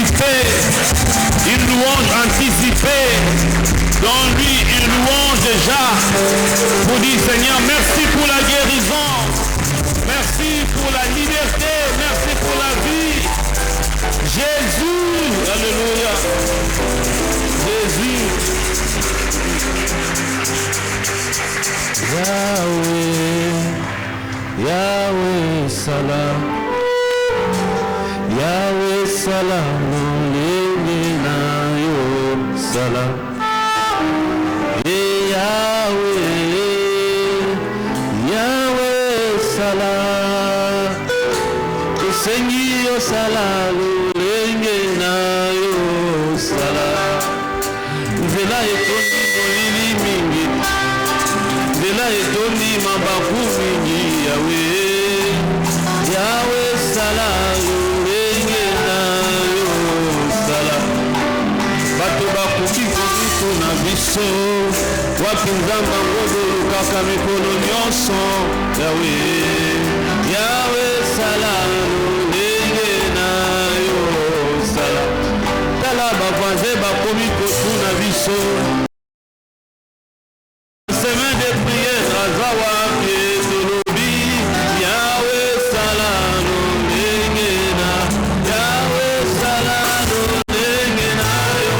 anticipée. Une louange anticipée. Dans lui, une louange déjà. Pour dire Seigneur, merci pour la guérison. Merci pour la liberté. Merci pour la vie. Jésus. Alléluia. Jésus. Yahweh. Yahweh Salam. Yahweh Salam. Lingina yo Salam. Yahweh Salam. Seigneur Salam. Lingina yo Salam. Vela etondi molili mingi. Vela etondi mabaku mingi. Yahweh. Yahweh Salam. Lingina yo Salam. Bato bakuki kukiku na biso. Wapi nzamba ngodo lukaka mikolo nyonso. Yahweh. Yahweh Salam. Lingina yo Salam. Tala bavoise bakomi kotuna biso. Semaine de prière azawa pietolobi. Yahweh Salam. Lingina. Yahweh Salam. Lingina yo.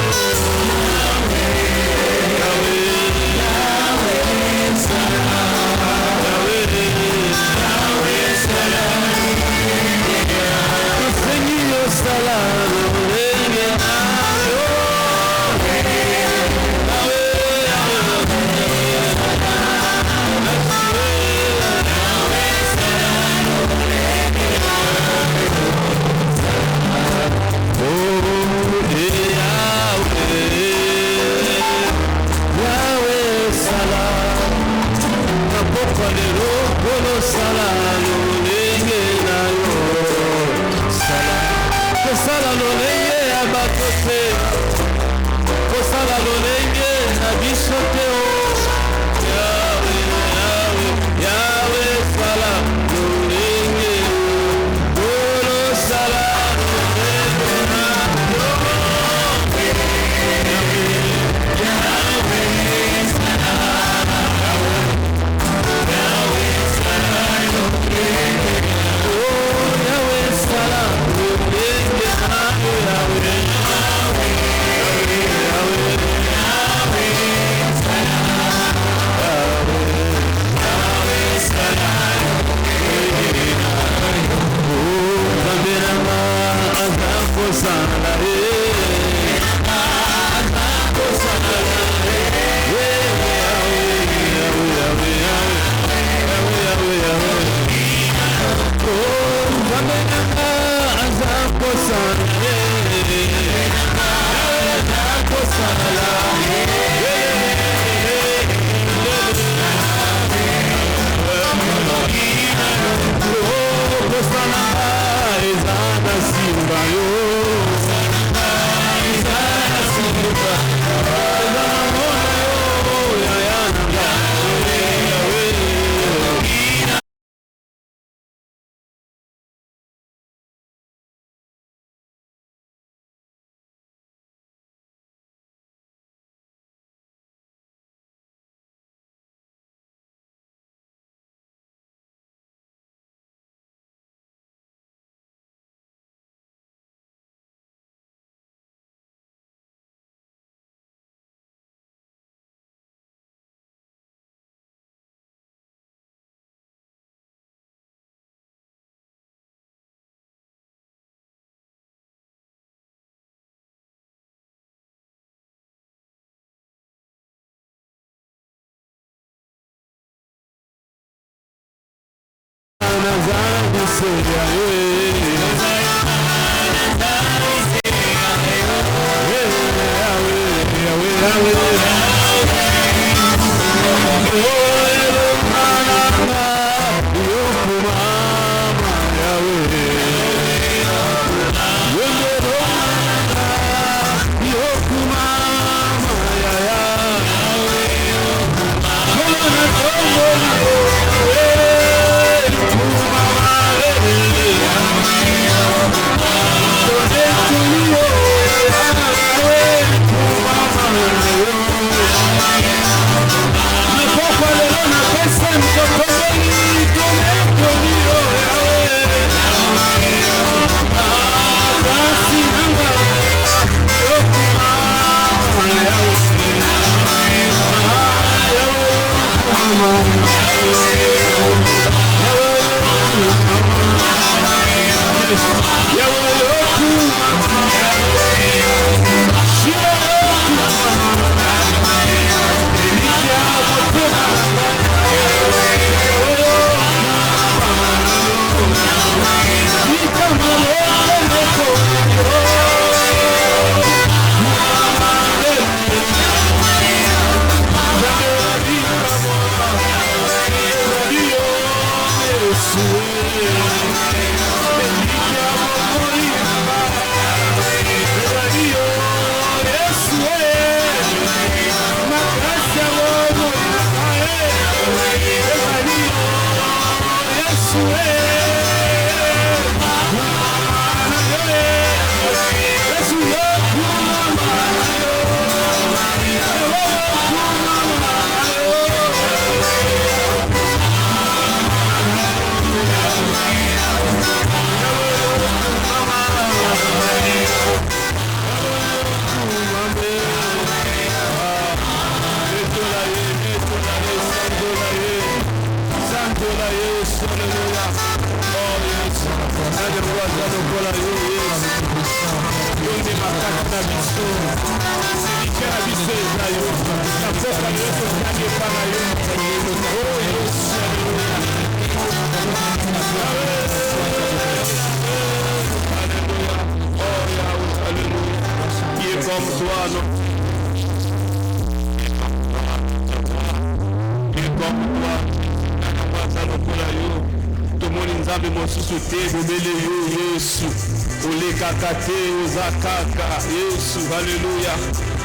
Alléluia.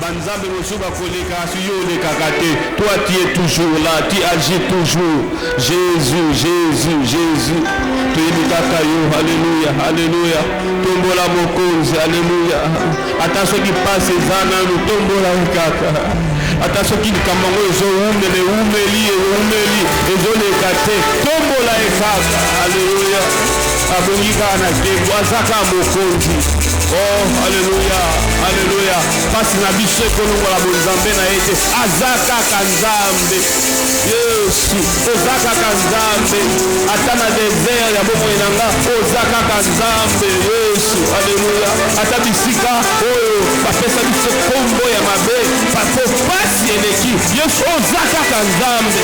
Banzambe Mosuba Koleka, toi tu es toujours là, tu agis toujours. Jésus, Jésus, Jésus. Tu es Mikakayo, Alléluia, Alléluia. Tombola Mokonzi, Alléluia. Attention qui passe les années, nous tombola Mikaka. Attention qui kamango ezo umeli, ezo lekate. Tombola Ekaka, Alléluia. Abongika na kebo, azaka Mokonzi. Oh, Alléluia, Alléluia. Passe na biche kolongo la bonzambe na ete. Azaka kanzambe. Yesu, ozaka kanzambe. Atana désert ya bomo inanga. Ozaka kanzambe. Yesu, Alléluia. Ata bisika, oh, bapesa biche kombo ya mabe. Papo pasi eleki. Yesu, ozaka kanzambe.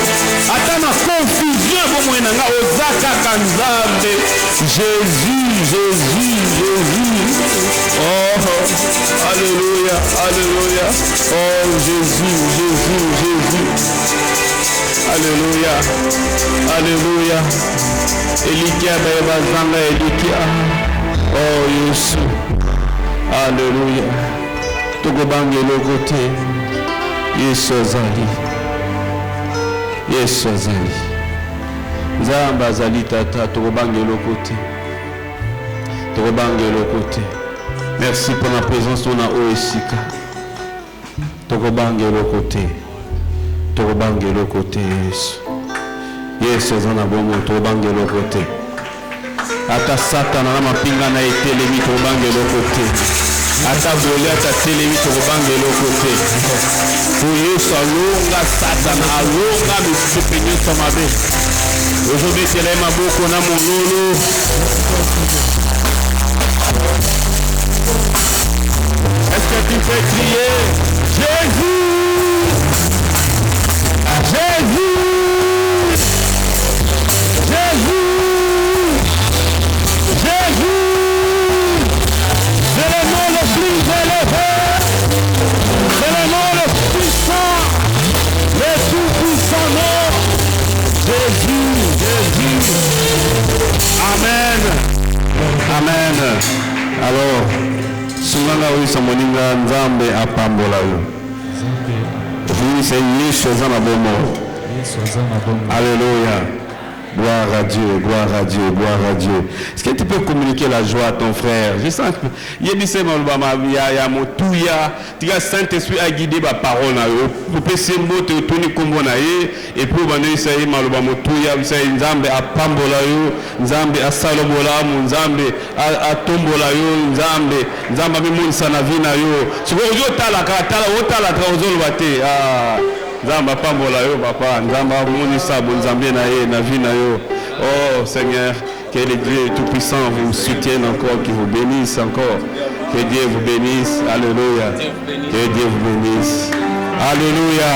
Atana confusion bomo inanga. Ozaka kanzambe. Jésus, Jésus, Jésus. Oh, Alléluia, Alléluia. Oh, Jésus, Jésus, Jésus. Alléluia, Alléluia. Elikia Beba Zanga Elikia. Oh, Jésus. Alléluia. Togobange logote. Yesu Zali. Yesu Zali. Zamba Zali Tata. Togobange logote. Togobange logote. Merci pour la présence de la OSIK. Togobange le côté. Togobange le côté. Yes, on a bon mot. Togobange le côté. Ata Satan na mapinga na etelemi togobange le côté. Ata volé ata telemi togobange le côté. Pour Yesu alonga Satan alonga misipenya samabe. Aujourd'hui c'est les maboko na monolo. Est-ce que tu peux crier Jésus, Jésus, Jésus, Jésus. C'est le nom le plus élevé, c'est le nom le puissant, le tout puissant nom. Jésus, Jésus. Amen. Amen. Alors, Sunganga wisa moninga nzambe apambola yo. C'est Yesu azana bomo. Alléluia. Gloire à Dieu, gloire à Dieu, gloire à Dieu. Est-ce que tu peux communiquer la joie à ton frère? Je sens que il y a tu as Saint-Esprit a guidé ma parole. Tu peux se moto tourner comme on a et puis on a essayé maloba motuya, c'est nzambe a pambola yo, nzambe a salobola, nzambe a tombola yo, nzambe mi monisa na vina yo. Si vous yo tala trauzol bate ah nzamba pambola yo papa nzamba monisa bonzambe na ye na vina yo. Oh Seigneur, que le Dieu tout-puissant vous soutienne encore, qu'il vous bénisse encore. Que Dieu vous bénisse. Alléluia. Que Dieu vous bénisse. Alléluia.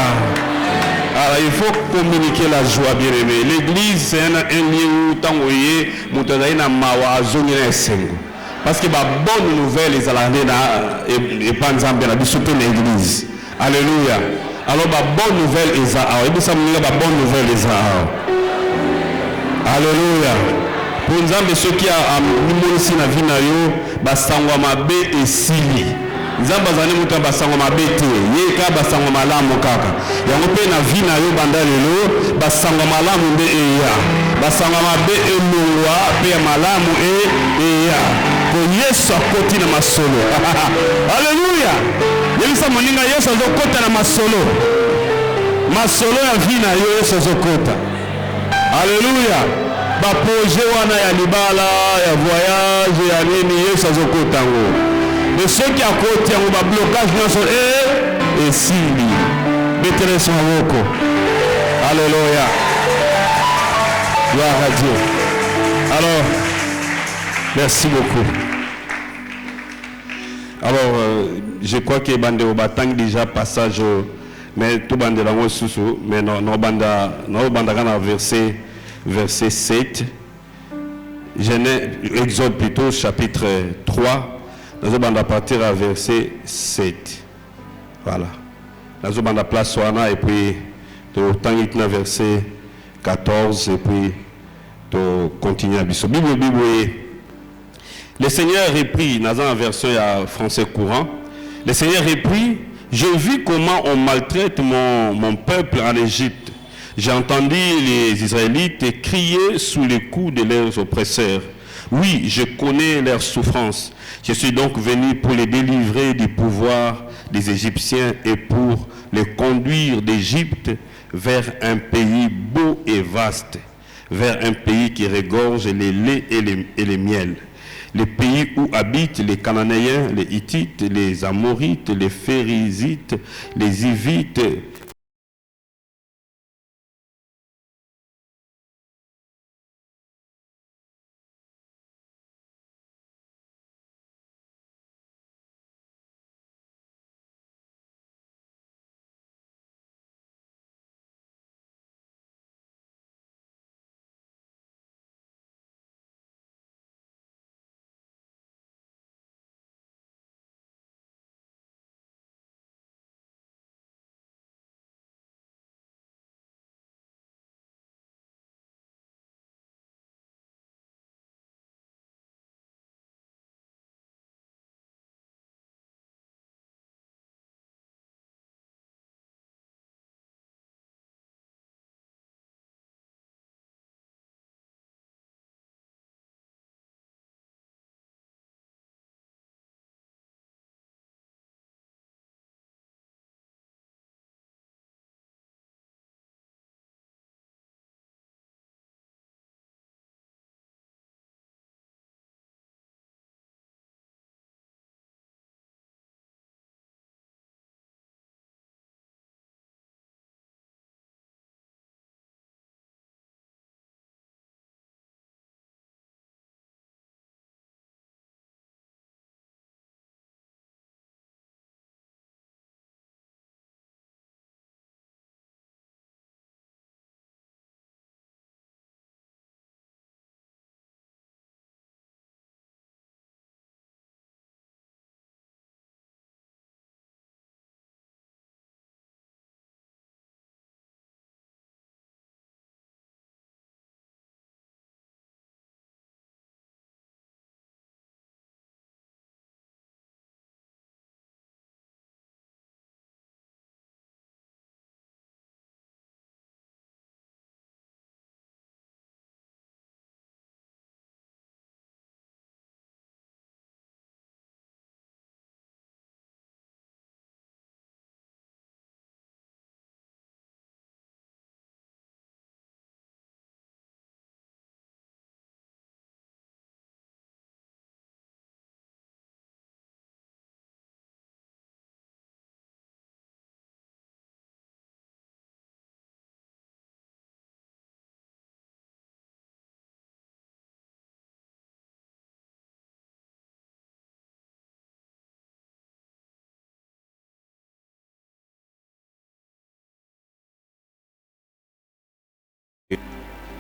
Alors il faut communiquer la joie, bien aimé. L'église c'est un lieu où tant vous voyez, na mawa zone na esengo. Parce que la bonne nouvelle les alande na et pas nzambe na bisoto na église. Alléluia. Alors la bonne nouvelle est ça. Et puis ça me dit la bonne nouvelle est ça. Alléluia. Pour nzambe ceux qui a ici na vie na yo basangwa mabe esili. Nzamba zane muta basangwa mabe te. Ye ka basangwa malamu kaka. Yango pe na vie na yo banda lelo basangwa malamu nde eya. Basangwa mabe elongwa pe malamu eya. Ko Yesu akoti na masolo. Alléluia. Yelisa moninga Yesu azokota na masolo. Masolo ya vie na yo Yesu azokota. Alléluia. Ba projet wana ya libala ya voyage ya nini Yesu azokota ngo. Mais ceux qui akoti yango ba blocage nyonso esili. Mettez son woko. Alléluia. Gloire à Dieu. Alors, merci beaucoup. Alors, je crois que bande au batang déjà passage, mais tout bande la moi sous, mais non banda kana verset 7. Exode plutôt chapitre 3. Nous banda partir à verset 7. Voilà. Nous banda place soana et puis au temps verset 14 et puis tu continues à biso. Bible. Le Seigneur reprit, dans la version français courant, le Seigneur reprit, j'ai vu comment on maltraite mon peuple en Égypte. J'ai entendu les Israélites crier sous les coups de leurs oppresseurs. Oui, je connais leurs souffrances. Je suis donc venu pour les délivrer du pouvoir des Égyptiens et pour les conduire d'Égypte vers un pays beau et vaste, vers un pays qui regorge les laits et les miels. Les pays où habitent les Cananéens, les Hittites, les Amorites, les Phérézites, les Hivites,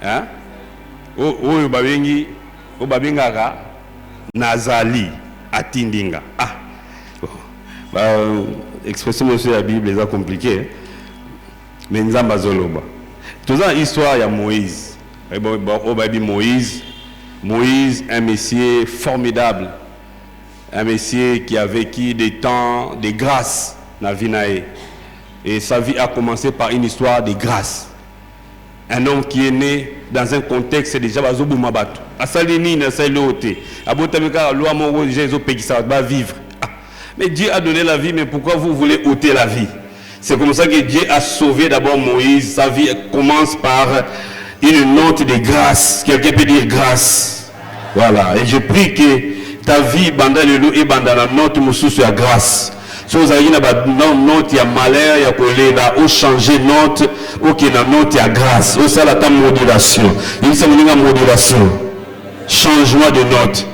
hein? Oyo babengaka nazali atindinga. Ah, expression monsieur la Bible est compliquée, mais nzamba zoloba. Tout ça histoire ya Moïse. Moïse, un messier formidable, un messier qui a vécu des temps de grâce dans la vie. Et sa vie a commencé par une histoire de grâce. Un homme qui est né dans un contexte déjà bazobumabatu. Asalini na sailote. Abotamika loi mon Jésus pekisa va vivre. Mais Dieu a donné la vie, mais pourquoi vous voulez ôter la vie? C'est comme ça que Dieu a sauvé d'abord Moïse. Sa vie commence par une note de grâce. Quelqu'un peut dire grâce. Voilà. Et je prie que ta vie, banda le loup et banda la note moussou sur la grâce. Si vous avez une note, il y a malheur, il y a choléra, ou changer note, ou qu'il y a note, il y a grâce. Ou ça, la modulation. Il y a une modulation. Changement de note.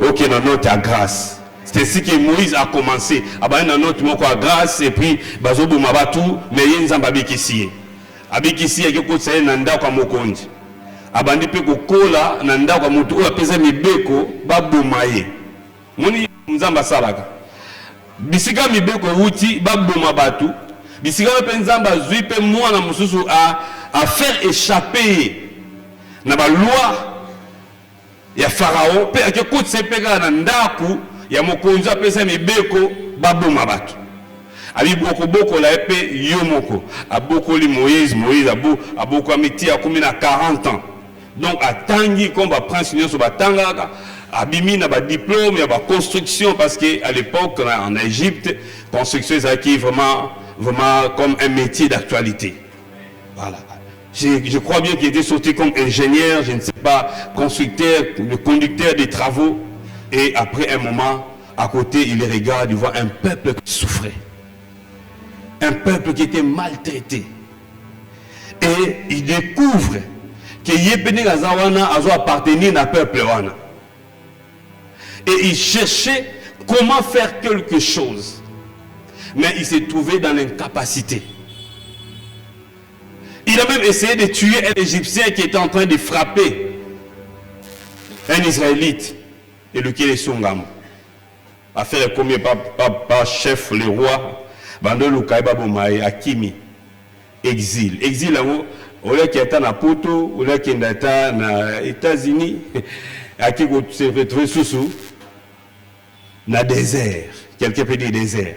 Ou qu'il y a note, il y a grâce. C'est ainsi que Moïse a commencé. Il y a un autre mot quoi grâce et puis bazobo mabatu mais il y a nzamba bikisi. Abikisi ya ko tsaye nanda kwa mokonzi. Abandi pe ko kola nanda kwa mutu o apeza mibeko babomaye. Moni nzamba salaka. Bisika mibeko wuti baboma batu. Bisika pe nzamba zui pe mwana mususu à faire échapper na ba loi ya Pharaon pe akeko tsepeka na ndaku ya mokonzi apesa mibeko baboma batu. Abi boko la épée yomoko aboko li Moïse aboko amiti a combien à 40 ans. Donc atangi comme ba prince nyoso batanga abimi na ba diplôme ya ba construction parce que à l'époque en Égypte construction c'est qui vraiment comme un métier d'actualité. Voilà. Je crois bien qu'il était sorti comme ingénieur, je ne sais pas, constructeur, le conducteur des travaux. Et après un moment, à côté, il regarde, il voit un peuple qui souffrait. Un peuple qui était maltraité. Et il découvre que Yepene Gazawana a appartenu à peuple wana. Et il cherchait comment faire quelque chose. Mais il s'est trouvé dans l'incapacité. Il a même essayé de tuer un Égyptien qui était en train de frapper un Israélite. Et lequel est son gamme. A faire combien par chef, le roi, Bando Lukaïba Bomaï, Akimi, exil. Exil, on a qui est à Poto, on a qui est aux États-Unis, à qui se retrouve sous dans le désert. Quelqu'un peut dire désert.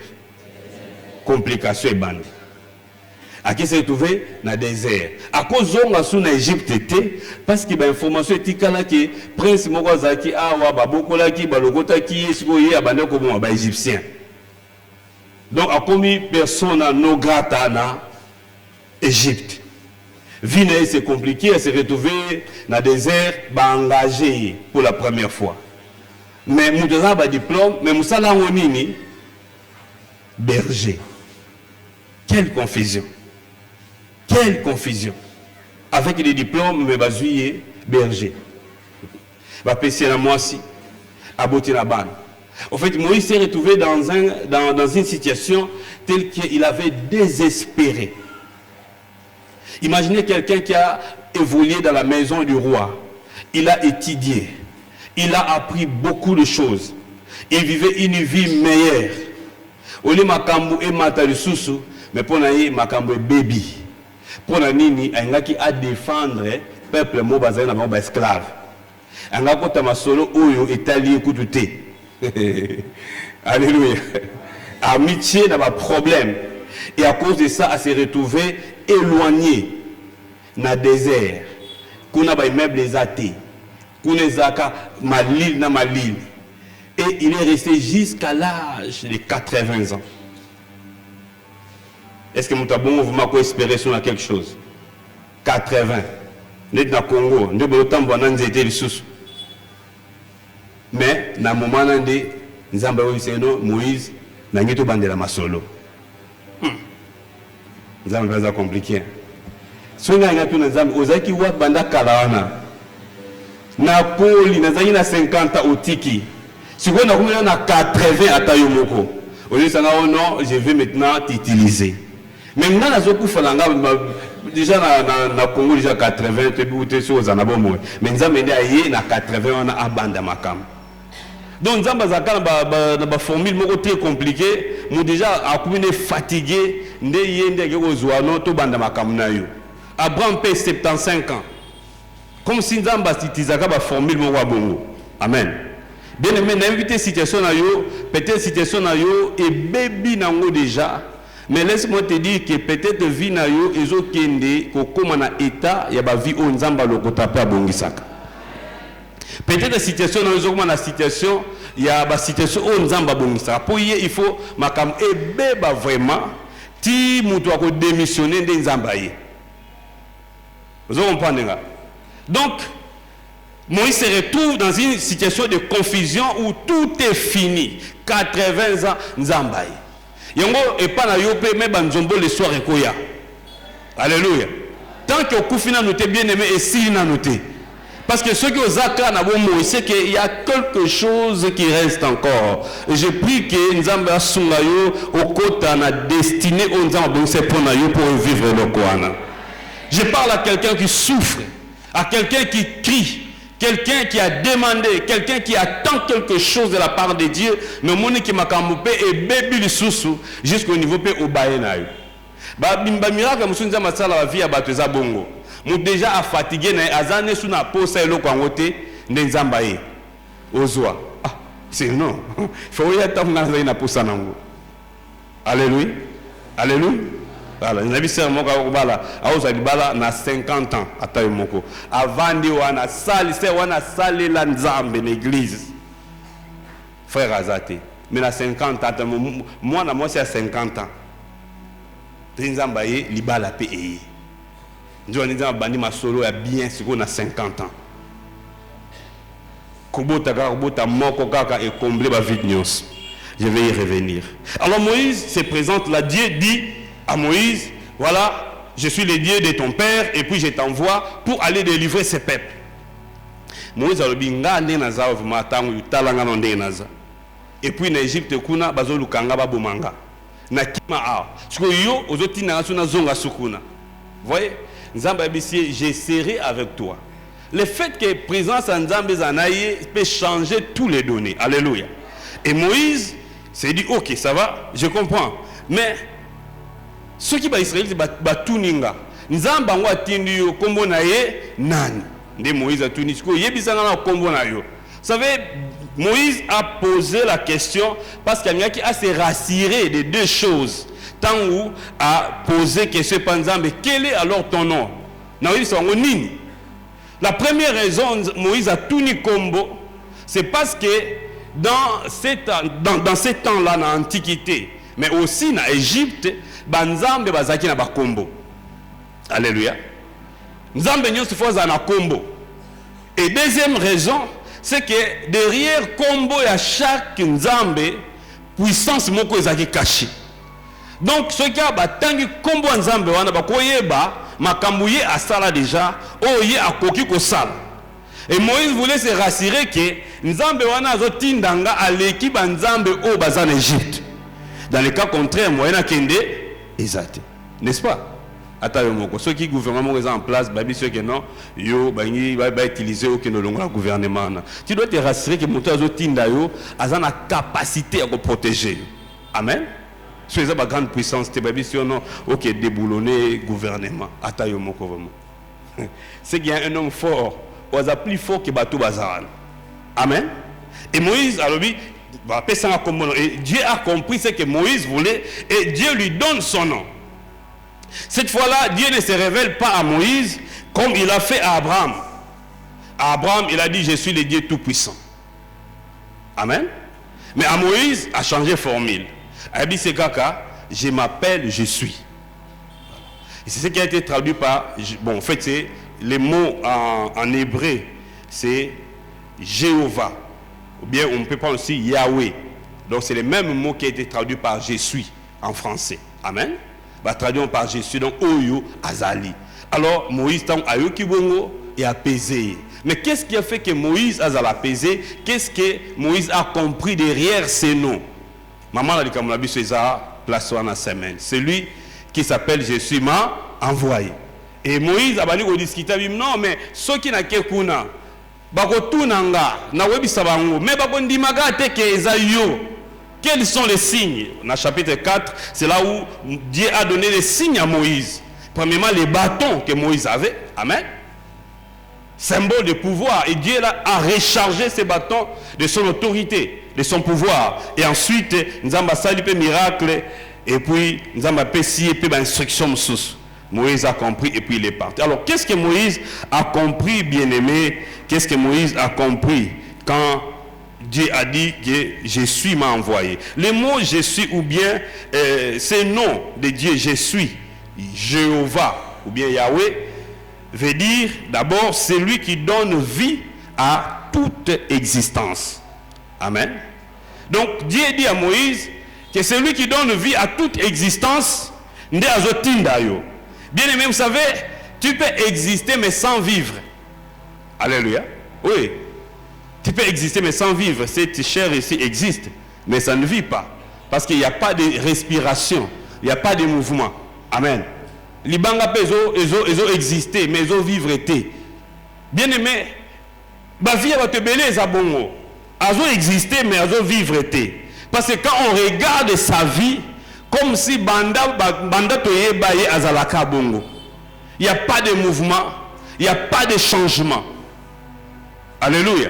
Complication et bande. À qui s'est trouvé dans le désert. À cause de ce qu'on Égypte était, parce que l'information est que prince Mogazaki, Awa, Babokolaki, Balogotaki, Esgoye, Abandé comme un Égyptien. Donc, à combien de personnes no grata dans Égypte? Vine, c'est compliqué, elle s'est retrouvée dans le désert, engagée pour la première fois. Mais Moudouza a un diplôme, mais Moussa Langonini, berger. Quelle confusion! Quelle confusion! Avec les diplômes, mais Bazouye, berger. Bapesser la moissi, aboter la banne. En fait, Moïse s'est retrouvé dans une situation telle qu'il avait désespéré. Imaginez quelqu'un qui a évolué dans la maison du roi. Il a étudié. Il a appris beaucoup de choses. Il vivait une vie meilleure. Oli makambu et matalisusu, mais pour naïe makambu et baby. Pour nini, il qui a défendre peuple mobazé na moba esclave. Il a kota masolo oyo italien kututé. Alléluia. Amitié n'a pas de problème. Et à cause de ça, elle s'est retrouvée éloignée dans le désert. Qu'on a des meubles athées. Qu'on a malil na malil. Et il est resté jusqu'à l'âge de 80 ans. Est-ce que vous avez espéré sur quelque chose? 80. Nous sommes au Congo. Nous sommes au mais dans le moment où Moïse n'a pas bandé la masolo. Nous avons fait ça compliqué. Si on a un banda kalawana, na poli, na 50 ans au tiki. Si on a 80 à Tayomoko, on dit non, je vais maintenant t'utiliser. Mais maintenant, déjà dans le Congo, déjà 80, tu es sur les anabomos. Mais nous avons dit na 80, on a abandonné ma cam. Donc, nous avons une formule très compliquée. Nous déjà fatigué. Nous avons Abraham paye 75 ans. Comme si nous avons une formule. Amen. Bien aimé, nous avons invité situation peut-être situation et baby nango déjà. Mais laisse-moi te dire que peut-être vie na yo ezo kende ko koma na état ya ba vie o nzamba lokota pa bongisaka. Peut-être la situation na yo na situation ya ba situation o nzamba bongisaka. Pour y il faut makam ebeba vraiment ti mutu ako démissionner de nzamba ye. Vous comprenez là? Donc Moïse se retrouve dans une situation de confusion où tout est fini. 80 ans nzamba ye. Yango et pas na yope mais banzombo le soir ekoya. Alléluia. Tant que kufina noté bien aimé et si na noté. Parce que ce qui aux accords c'est qu'il y a quelque chose qui reste encore. Et je prie que nous avons au côté na destiné aux gens pour vivre le Koana. Je parle à quelqu'un qui souffre, à quelqu'un qui crie, quelqu'un qui a demandé, quelqu'un qui attend quelque chose de la part de Dieu, mais mon qui m'a camupé et bébé le sous jusqu'au niveau pe au baïnaï. Ba miracle musunza masala la vie à bateza bongo. Mou déjà a fatigué na azane sous na posa elo kwa ngote nzamba ye. Ozwa. Ah, c'est non. Faut y attendre na posa nango. Alléluia. Alléluia. Voilà, nous avons serment bala bala na 50 ans atayo moko. Avant de wana sali la nzambe l'église. Frère Azate. Mais na 50 ans moi c'est à 50 ans. Nzamba ye libala pe e. Nous avons bandi ma solo ya bien ce qu'on a 50 ans. Kobota moko kaka et combler ma vie de nyos. Je vais y revenir. Alors Moïse se présente là, Dieu dit à Moïse, voilà, je suis le Dieu de ton père et puis je t'envoie pour aller délivrer ce peuple. Moïse a dit nga ndé naza matangu yutalanga ndé naza. Et puis en Égypte kuna bazo lukanga babomanga. Na kima a. Parce que yo ozoti na suna zonga sukuna. Voyez, Nzamba bisi je serai avec toi. Le fait que présence en Nzamba zanaye peut changer tous les données. Alléluia. Et Moïse s'est dit OK, ça va, je comprends. Mais ceux qui sont Israël, c'est Tuninga. Nzamba ngwa tindi yo kombo na ye nani. Nde Moïse a tuni siko yebisanga na kombo na yo. Vous savez, Moïse a posé la question parce qu'il y a qui a se rassuré de deux choses. Tant où a posé question par Nzamba, quel est alors ton nom? La première raison Moïse a tuni kombo, c'est parce que dans ces temps-là, dans l'Antiquité, mais aussi dans l'Égypte, Nzambe bazaki na bakombo. Alléluia. Nzambe nyo se faisait na kombo. Et deuxième raison, c'est que derrière kombo ya chaque Nzambe, puissance moko ezaki caché. Donc ce qui a batangi kombo Nzambe wana bakoyeba makambuye asala déjà, oye akoki ko sala. Et Moïse voulait se rassurer que Nzambe wana azotindanga aleki ba Nzambe o bazan Égypte. Dans le cas contraire, moyena kende ezate. N'est-ce pas? Ceux qui gouvernement sont en place, ceux qui non, yo va utiliser aucun gouvernement. Tu dois te rassurer que moto tinda yo a la capacité à protéger. Amen. Si vous avez une grande puissance, tu vas non, OK, déboulonner gouvernement. C'est qu'il y a un homme fort, ou plus fort que Batou Bazar. Amen. Et Moïse a dit, et Dieu a compris ce que Moïse voulait et Dieu lui donne son nom. Cette fois-là, Dieu ne se révèle pas à Moïse comme il a fait à Abraham. À Abraham, il a dit, je suis le Dieu Tout-Puissant. Amen. Mais à Moïse, a changé formule. Il a dit, c'est Kaka, je m'appelle, je suis. Et c'est ce qui a été traduit par, bon, en fait, c'est les mots en hébreu, c'est Jéhovah. Ou bien on peut prendre aussi Yahweh. Donc c'est le même mot qui a été traduit par je suis en français. Amen. Traduit par je suis, donc Oyo Azali. Alors Moïse a eu Kibongo et apaisé. Mais qu'est-ce qui a fait que Moïse a apaisé? Qu'est-ce que Moïse a compris derrière ces noms? Maman a dit comme la place en semaine. C'est lui qui s'appelle je suis m'a envoyé. Et Moïse a dit discuter non mais ceux qui n'a qu'una bakotunanga na webisa bango mais bakondimaga te ke ezayo. Quels sont les signes? Dans le chapitre 4, c'est là où Dieu a donné les signes à Moïse. Premièrement, les bâtons que Moïse avait. Amen. Symbole de pouvoir. Et Dieu a rechargé ces bâtons de son autorité, de son pouvoir. Et ensuite, nous avons fait un miracle. Et puis, nous avons fait une instruction. Moïse a compris et puis il est parti. Alors, qu'est-ce que Moïse a compris, bien-aimé? Qu'est-ce que Moïse a compris quand Dieu a dit que je suis m'a envoyé? Le mot je suis ou bien ce nom de Dieu je suis, Jéhovah ou bien Yahweh, veut dire d'abord celui qui donne vie à toute existence. Amen. Donc Dieu dit à Moïse que celui qui donne vie à toute existence, nde azotinda yo. Bien aimé, vous savez, tu peux exister mais sans vivre. Alléluia. Oui. Tu peux exister mais sans vivre. Cette chair ici existe, mais ça ne vit pas. Parce qu'il n'y a pas de respiration. Il n'y a pas de mouvement. Amen. Les banga ils ont existé, mais ils ont vivre été. Bien aimé, ma vie va te belé zabongo. Ils ont existé, mais ils ont vivre été. Parce que quand on regarde sa vie, comme si banda toye baye azalaka bongo. Il n'y a pas de mouvement, il n'y a pas de changement. Alléluia.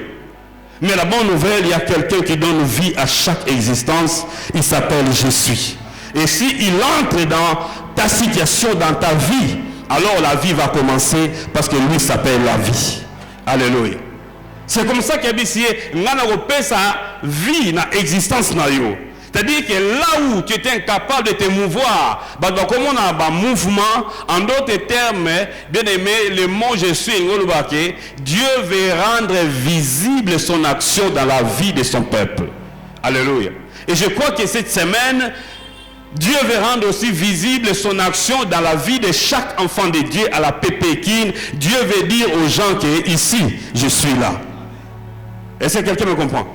Mais la bonne nouvelle, il y a quelqu'un qui donne vie à chaque existence. Il s'appelle Je suis. Et s'il entre dans ta situation, dans ta vie, alors la vie va commencer parce que lui s'appelle la vie. Alléluia. C'est comme ça qu'il y a dit, sa vie, na existence na yo. C'est-à-dire que là où tu étais incapable de te mouvoir, comme on a un mouvement, en d'autres termes, bien aimé, le mot je suis, Dieu veut rendre visible son action dans la vie de son peuple. Alléluia. Et je crois que cette semaine, Dieu veut rendre aussi visible son action dans la vie de chaque enfant de Dieu à la Pépékine. Dieu veut dire aux gens que ici, je suis là. Est-ce que quelqu'un me comprend?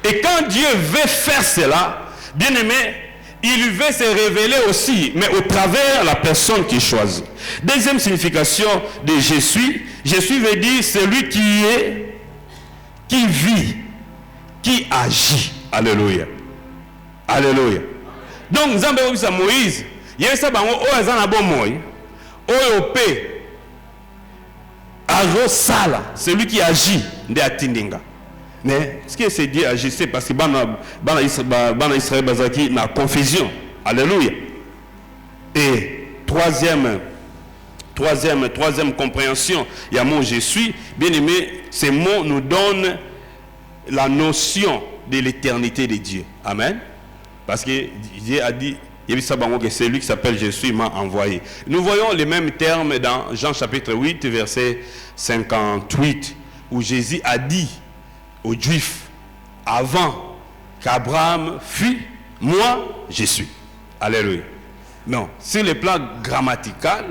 Et quand Dieu veut faire cela, bien aimé, il veut se révéler aussi, mais au travers la personne qu'il choisit. Deuxième signification de je suis veut dire celui qui est, qui vit, qui agit. Alléluia. Alléluia. Donc, nous avons vu Moïse, il y a ça, celui qui agit de Atindinga. Mais ce que c'est Dieu agissait parce que Bana Israël Bazaki na confusion. Alléluia. Et troisième compréhension, il y a mot je suis. Bien aimé, ces mots nous donnent la notion de l'éternité de Dieu. Amen. Parce que Dieu a dit, que c'est lui qui s'appelle je suis m'a envoyé. Nous voyons les mêmes termes dans Jean chapitre 8, verset 58, où Jésus a dit aux Juifs, avant qu'Abraham fût, moi je suis. Alléluia. Non, sur le plan grammatical,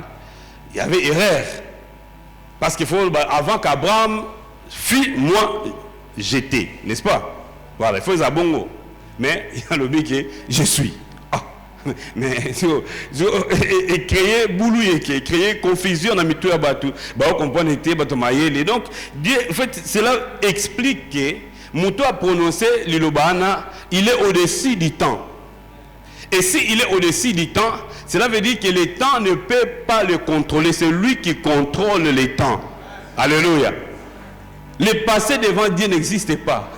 il y avait erreur. Parce qu'il faut, avant qu'Abraham fût, moi j'étais, n'est-ce pas? Voilà, il faut les abongo. Mais il y a le but que je suis. Ah, mais et créer boulou et créer confusion dans mitou à batou. Bah on comprend été batou maïeli. Donc Dieu, en fait, cela explique que Moutou a prononcé l'ilobana, il est au-dessus du temps. Et s'il est au-dessus du temps, cela veut dire que le temps ne peut pas le contrôler. C'est lui qui contrôle le temps. Alléluia. Le passé devant Dieu n'existe pas.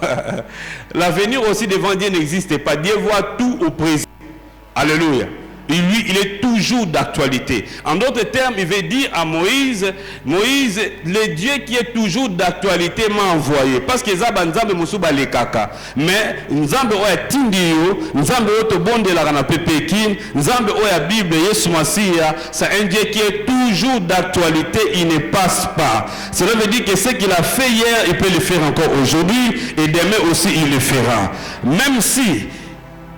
L'avenir aussi devant Dieu n'existe pas. Dieu voit tout au présent. Alléluia. Et lui, il est toujours d'actualité. En d'autres termes, il veut dire à Moïse, Moïse, le Dieu qui est toujours d'actualité m'a envoyé. Parce que Zaba Nzambe Musuba le kaka. Mais Nzambe oya tindiyo, Nzambe oto bonde la rana pepekin, Nzambe oya Bible Yesu Masiya, c'est un Dieu qui est toujours d'actualité, il ne passe pas. Cela veut dire que ce qu'il a fait hier, il peut le faire encore aujourd'hui, et demain aussi il le fera. Même si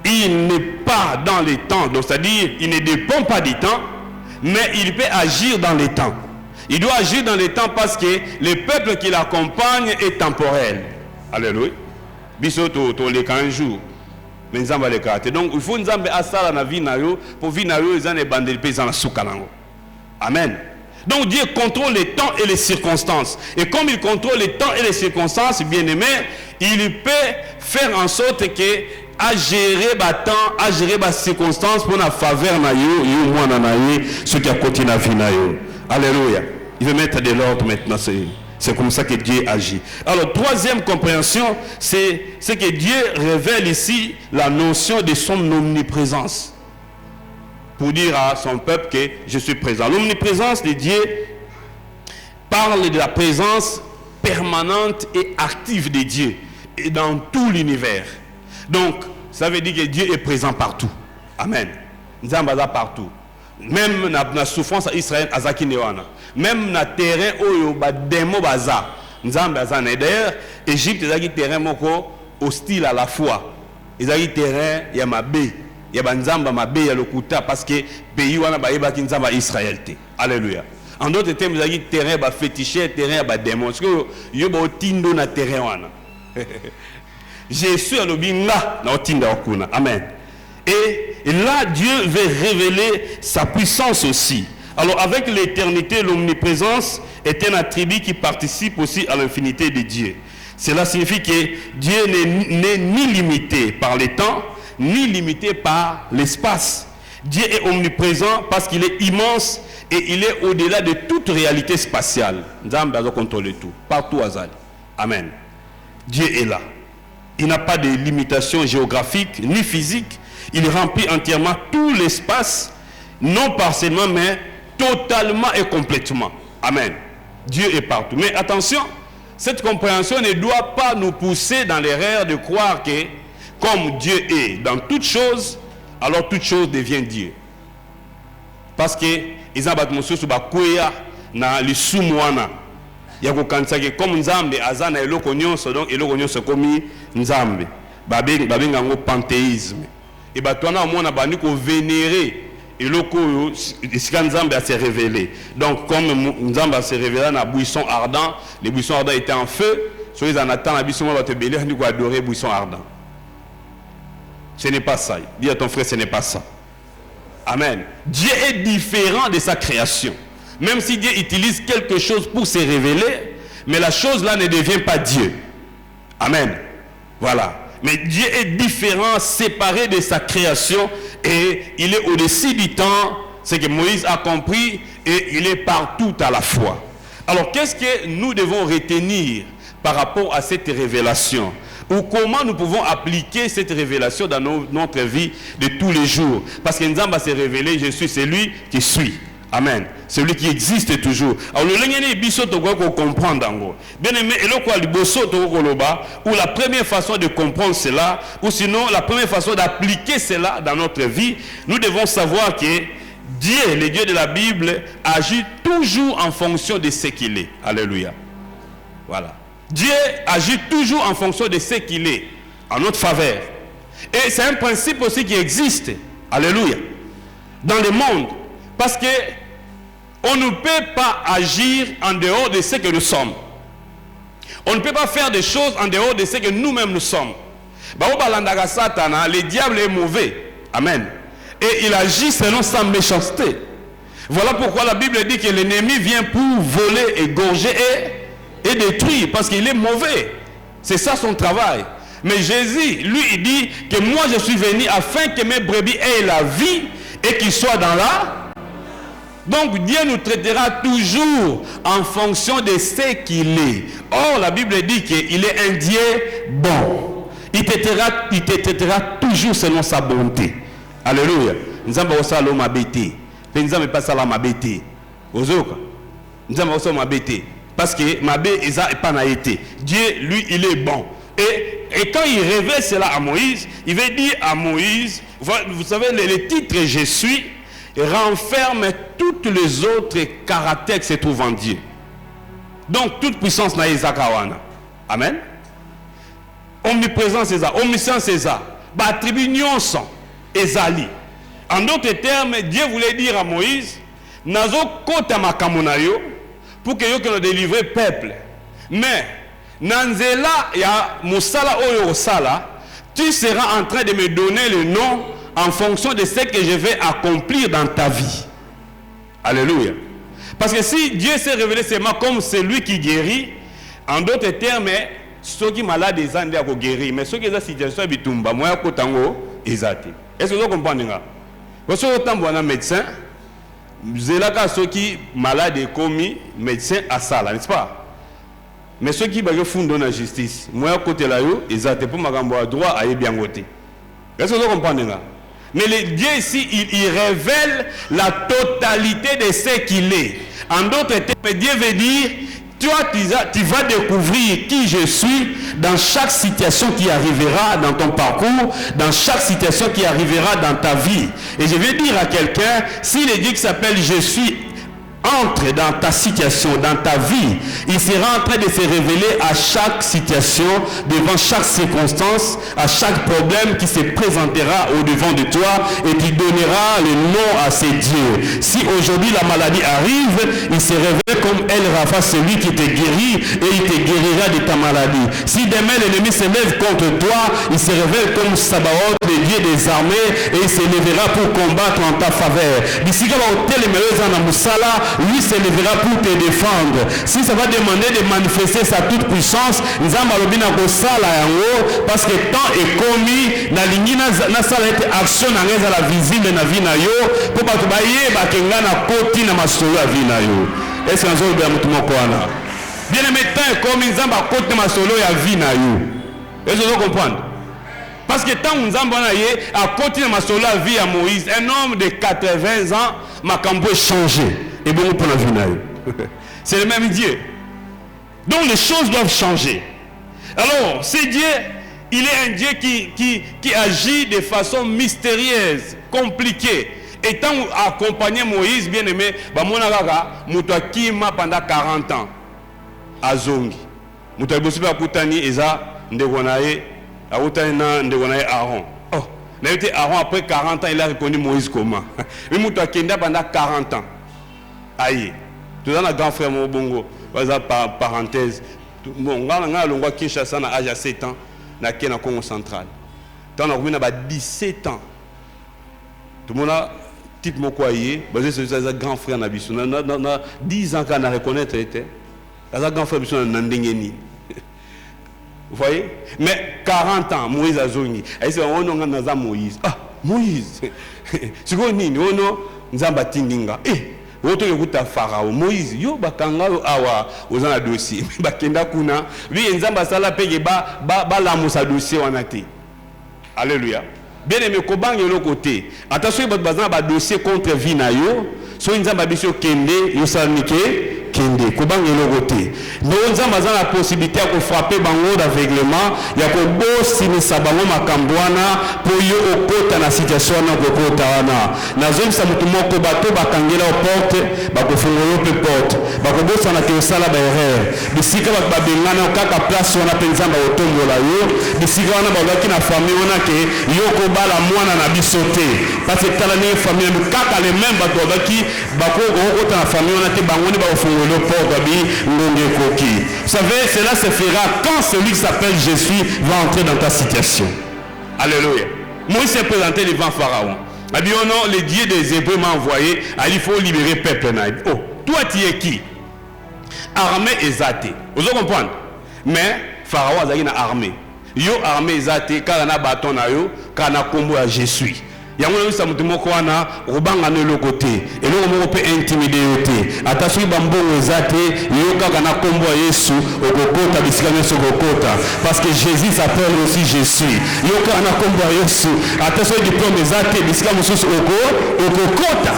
il n'est pas dans les temps, donc c'est-à-dire il ne dépend pas du temps, mais il peut agir dans les temps. Il doit agir dans les temps parce que le peuple qui l'accompagne est temporel. Alléluia. Bisoto to les 15 jours. Mais nous avons les cartes. Donc il faut nous avons à la vie pour vivre ils ont les bandes de paysans à Soukalango. Amen. Donc Dieu contrôle les temps et les circonstances. Et comme il contrôle les temps et les circonstances, bien aimé, il peut faire en sorte que à gérer le temps, à gérer les circonstances pour la faveur na yo, ce qui a continué la vie na yo. Alléluia. Il veut mettre de l'ordre maintenant. C'est comme ça que Dieu agit. Alors, troisième compréhension, c'est que Dieu révèle ici la notion de son omniprésence. Pour dire à son peuple que je suis présent. L'omniprésence de Dieu parle de la présence permanente et active de Dieu et dans tout l'univers. Donc, ça veut dire que Dieu est présent partout. Amen. Nzambaza partout. Même dans la souffrance à Israël, même dans le terrain où il y a des mots baza. Nzambaza. D'ailleurs, Égypte, il y a un terrain hostile à la fois. Il y a un terrain, il y a ma baie. Il y a Nzamba, ma baie, il y a le Kouta, parce que le pays où il y a Nzamba Israël. Alléluia. En d'autres termes, vous avez dit terrain ba fétiché, terrain ba démon. Parce que yo ba otindo na terrain wana. Jésus a le binga na otinda okuna. Amen. Et là, Dieu veut révéler sa puissance aussi. Alors, avec l'éternité, l'omniprésence est un attribut qui participe aussi à l'infinité de Dieu. Cela signifie que Dieu n'est ni limité par les temps, ni limité par l'espace. Dieu est omniprésent parce qu'il est immense et il est au-delà de toute réalité spatiale. Nzambe doit contrôler tout, partout à Zali. Amen. Dieu est là. Il n'a pas de limitation géographique ni physique. Il remplit entièrement tout l'espace, non partiellement, mais totalement et complètement. Amen. Dieu est partout. Mais attention, cette compréhension ne doit pas nous pousser dans l'erreur de croire que, comme Dieu est dans toutes choses, alors toute chose devient Dieu. Parce que ils ont battu monsieur sur bakoya na lisumwana. Yako kansake comme Nzambe azana eloko nyonso donc eloko nyonso komi Nzambe. Babenga ngo panthéisme. Et batwana mona bandi ko vénérer eloko esika Nzambe a se révélé. Donc comme Nzambe a se révélé na buisson ardent, les buissons ardents étaient en feu, so ils en attendent la buisson va te bélir, on dit qu'on adorer buisson ardent. Ce n'est pas ça. Dis à ton frère, ce n'est pas ça. Amen. Dieu est différent de sa création. Même si Dieu utilise quelque chose pour se révéler, mais la chose là ne devient pas Dieu. Amen. Voilà. Mais Dieu est différent, séparé de sa création et il est au-dessus du temps. C'est que Moïse a compris et il est partout à la fois. Alors qu'est-ce que nous devons retenir par rapport à cette révélation? Ou comment nous pouvons appliquer cette révélation dans notre vie de tous les jours? Parce que Nzamba s'est révélé, je suis celui qui suis. Amen. Celui qui existe toujours. Alors le lengene biso to ko comprendre. Bien aimé, eloko liboso to ko loba, ou la première façon de comprendre cela, ou sinon la première façon d'appliquer cela dans notre vie, nous devons savoir que Dieu, le Dieu de la Bible, agit toujours en fonction de ce qu'il est. Alléluia. Voilà. Dieu agit toujours en fonction de ce qu'il est, en notre faveur. Et c'est un principe aussi qui existe, alléluia, dans le monde. Parce que on ne peut pas agir en dehors de ce que nous sommes. On ne peut pas faire des choses en dehors de ce que nous-mêmes nous sommes. Le diable est mauvais. Amen. Et il agit selon sa méchanceté. Voilà pourquoi la Bible dit que l'ennemi vient pour voler, égorger et détruire, parce qu'il est mauvais. C'est ça son travail. Mais Jésus, lui, il dit que moi je suis venu afin que mes brebis aient la vie et qu'ils soient dans la... Donc Dieu nous traitera toujours en fonction de ce qu'il est. Or la Bible dit qu'il est un Dieu bon. Il te traitera toujours selon sa bonté. Alléluia. Nous avons aussi l'homme abêté. Nous n'avons pas ça l'homme abêté. Nous avons aussi l'homme abêté. Parce que ma bé n'est pas naïté. Dieu, lui, il est bon. Et quand il révèle cela à Moïse, il veut dire à Moïse, vous savez, le titre « Je suis » renferme tous les autres caractères qui se trouvent en Dieu. Donc, toute puissance n'a Isakawana. Amen. Omniprésence c'est ça. Omniscience c'est ça. Attribut nyonso ezali. En d'autres termes, Dieu voulait dire à Moïse, nazo kota makamunayo, pour que yo délivre le peuple. Mais nanzela ya musala oyo sala, tu seras en train de me donner le nom en fonction de ce que je vais accomplir dans ta vie. Alléluia. Parce que si Dieu s'est révélé seulement comme celui qui guérit, en d'autres termes, ceux qui sont malades, ils ont guéri. Mais ceux qui ont une situation bitumba, moi je tango ezate. Est-ce que vous comprenez ça? Parce que vous êtes un médecin, ceux qui sont malades et commis, médecin à ça, n'est-ce pas? Mais ceux qui font dans la justice, moi côté là, ils ont pour ma droit à y bien voter. Est-ce que vous comprenez ça? Mais Dieu ici, il révèle la totalité de ce qu'il est. En d'autres termes, Dieu veut dire, toi, tu vas découvrir qui je suis dans chaque situation qui arrivera dans ton parcours, dans chaque situation qui arrivera dans ta vie. Et je vais dire à quelqu'un, si le Dieu qui s'appelle je suis entre dans ta situation, dans ta vie. Il sera en train de se révéler à chaque situation, devant chaque circonstance, à chaque problème qui se présentera au-devant de toi et qui donnera le nom à ces dieux. Si aujourd'hui la maladie arrive, il se révèle comme El Rapha, celui qui te guérit, et il te guérira de ta maladie. Si demain l'ennemi se lève contre toi, il se révèle comme Sabaoth, le Dieu des armées, et il se lèvera pour combattre en ta faveur. D'ici que lui se lèvera pour te défendre. Si ça va demander de manifester sa toute puissance, parce que tant est commis, na lingi na sala ete action na ngeza la visible na vie na yo, pour ba tubaye ba kenga na koti na masolo ya vie na yo. Est-ce que nzo bien mutu moko wana? Bien aimé, tant est commis nzamba koti na masolo ya vie na yo. Est-ce que vous comprenez? Parce que tant nzamba na ye a koti na masolo ya vie à Moïse, un homme de 80 ans, makambo est changé. Et bon pour la vie na yo. C'est le même Dieu. Donc les choses doivent changer. Alors, c'est Dieu, il est un Dieu qui agit de façon mystérieuse, compliquée. Étant accompagné Moïse, bien aimé, Mouta Kima pendant 40 ans. À Zongi. Mouta Bossiba Koutani, Eza, Ndegonaye, Ndegonaye Aaron. Oh, Aaron, après 40 ans, il a reconnu Moïse comment. Mais Mouta Kenda pendant 40 ans. Aïe. Tout dans la grand frère Mobongo, parenthèse. Bon, on a Kinshasa à l'âge de 7 ans, dans le Congo central. Tant on a 17 ans. Tout le monde a type Mokoye, basé sur un grand frère Nabissou. On a 10 ans qu'on a reconnaître. Un grand frère Nabissou Nandengeni. Vous voyez? Mais 40 ans, Moïse a zongi. Et c'est on a Moïse. Ah, Moïse. C'est quoi ni on Nzamba Tindinga. Auto yokuta Pharaon Moïse yo bakanga awa ozana dossier bakenda kuna lui nzamba sala pege ba la musa dossier wanate. Alléluia. Bien aimé kobange le côté attention bazana ba dossier contre vinayo so nzamba biso kende yo salnike kende kobange le côté mais nzamba zana la possibilité de frapper bango d'aveuglement ya ko bosi ni sabango makambwana po yo okota na situation na kokota wana nazo sa mutu moko bato bakangela au porte bakofungola pe porte bakobosa na ke sala ba erreur bisika babengana kaka place wana penzamba otombola yo bisika wana balaki na famille wana ke yo ko bala mwana na bisote parce que tala ni famille kaka les mêmes bato bakaki bakokota na famille wana te bango ni bakofungola le porte abi ngonge koki. Vous savez, cela se fera quand celui qui s'appelle Jésus va entrer dans ta situation. Alléluia. Moïse s'est présenté devant Pharaon. Il a dit, oh non, le Dieu des Hébreux m'a envoyé, il faut libérer le peuple. Oh, toi tu es qui? Armée et zaté. Vous comprenez? Mais Pharaon a une armée. Yo armée et zaté, car on a bâton na yo, car on a combo à Jésus. Yango sa mutu moko wana robanga ne le côté et le moko peut intimider yote attention bambongo ezate yo kaka na kombo ya Yesu okokota bisika nyoso okokota parce que Jésus s'appelle aussi Jésus yo kaka na kombo ya Yesu attention diplôme ezate bisika mosusu okokota.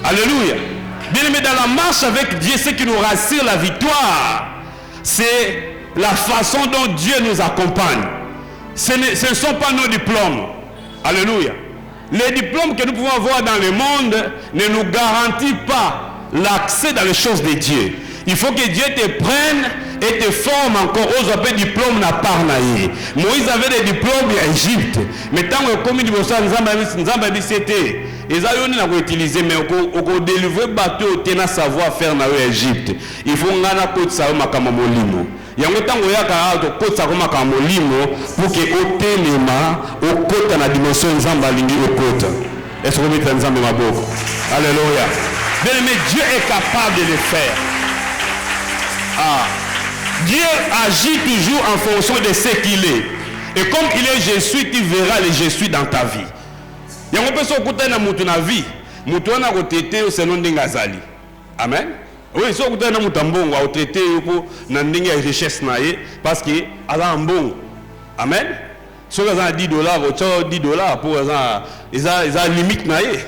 Alléluia. Bien aimé, dans la marche avec Dieu, ce qui nous rassure la victoire, c'est la façon dont Dieu nous accompagne. Ce ne sont pas nos diplômes. Alléluia. Les diplômes que nous pouvons avoir dans le monde ne nous garantissent pas l'accès dans les choses de Dieu. Il faut que Dieu te prenne et te forme encore aux autres diplômes na parnaï. Moïse avait des diplômes en Égypte. Mais tant que comme il Nzamba c'était ils ont utilisé mais au délivrer bateau tena savoir faire na Égypte. Il faut ngana ko tsa makama molimo. Yango tango yaka to kotsa ko makama molimo pour que otelema okota na dimension Nzamba lingi okota. Est-ce que vous mettez Nzamba maboko? Alléluia. Bien aimé, Dieu est capable de le faire. Ah. Dieu agit toujours en fonction de ce qu'il est. Et comme il est Jésus, tu verras le Jésus dans ta vie. Il y a un peu de temps dans ta vie. Mutu na ko tete selon ndengazali. Amen. Oui, so ko na mutambongo au traité ko na ndenge ya richesse na ye parce que ala mbongo. Amen. So ka $10 au $10 pour ça limite na ye.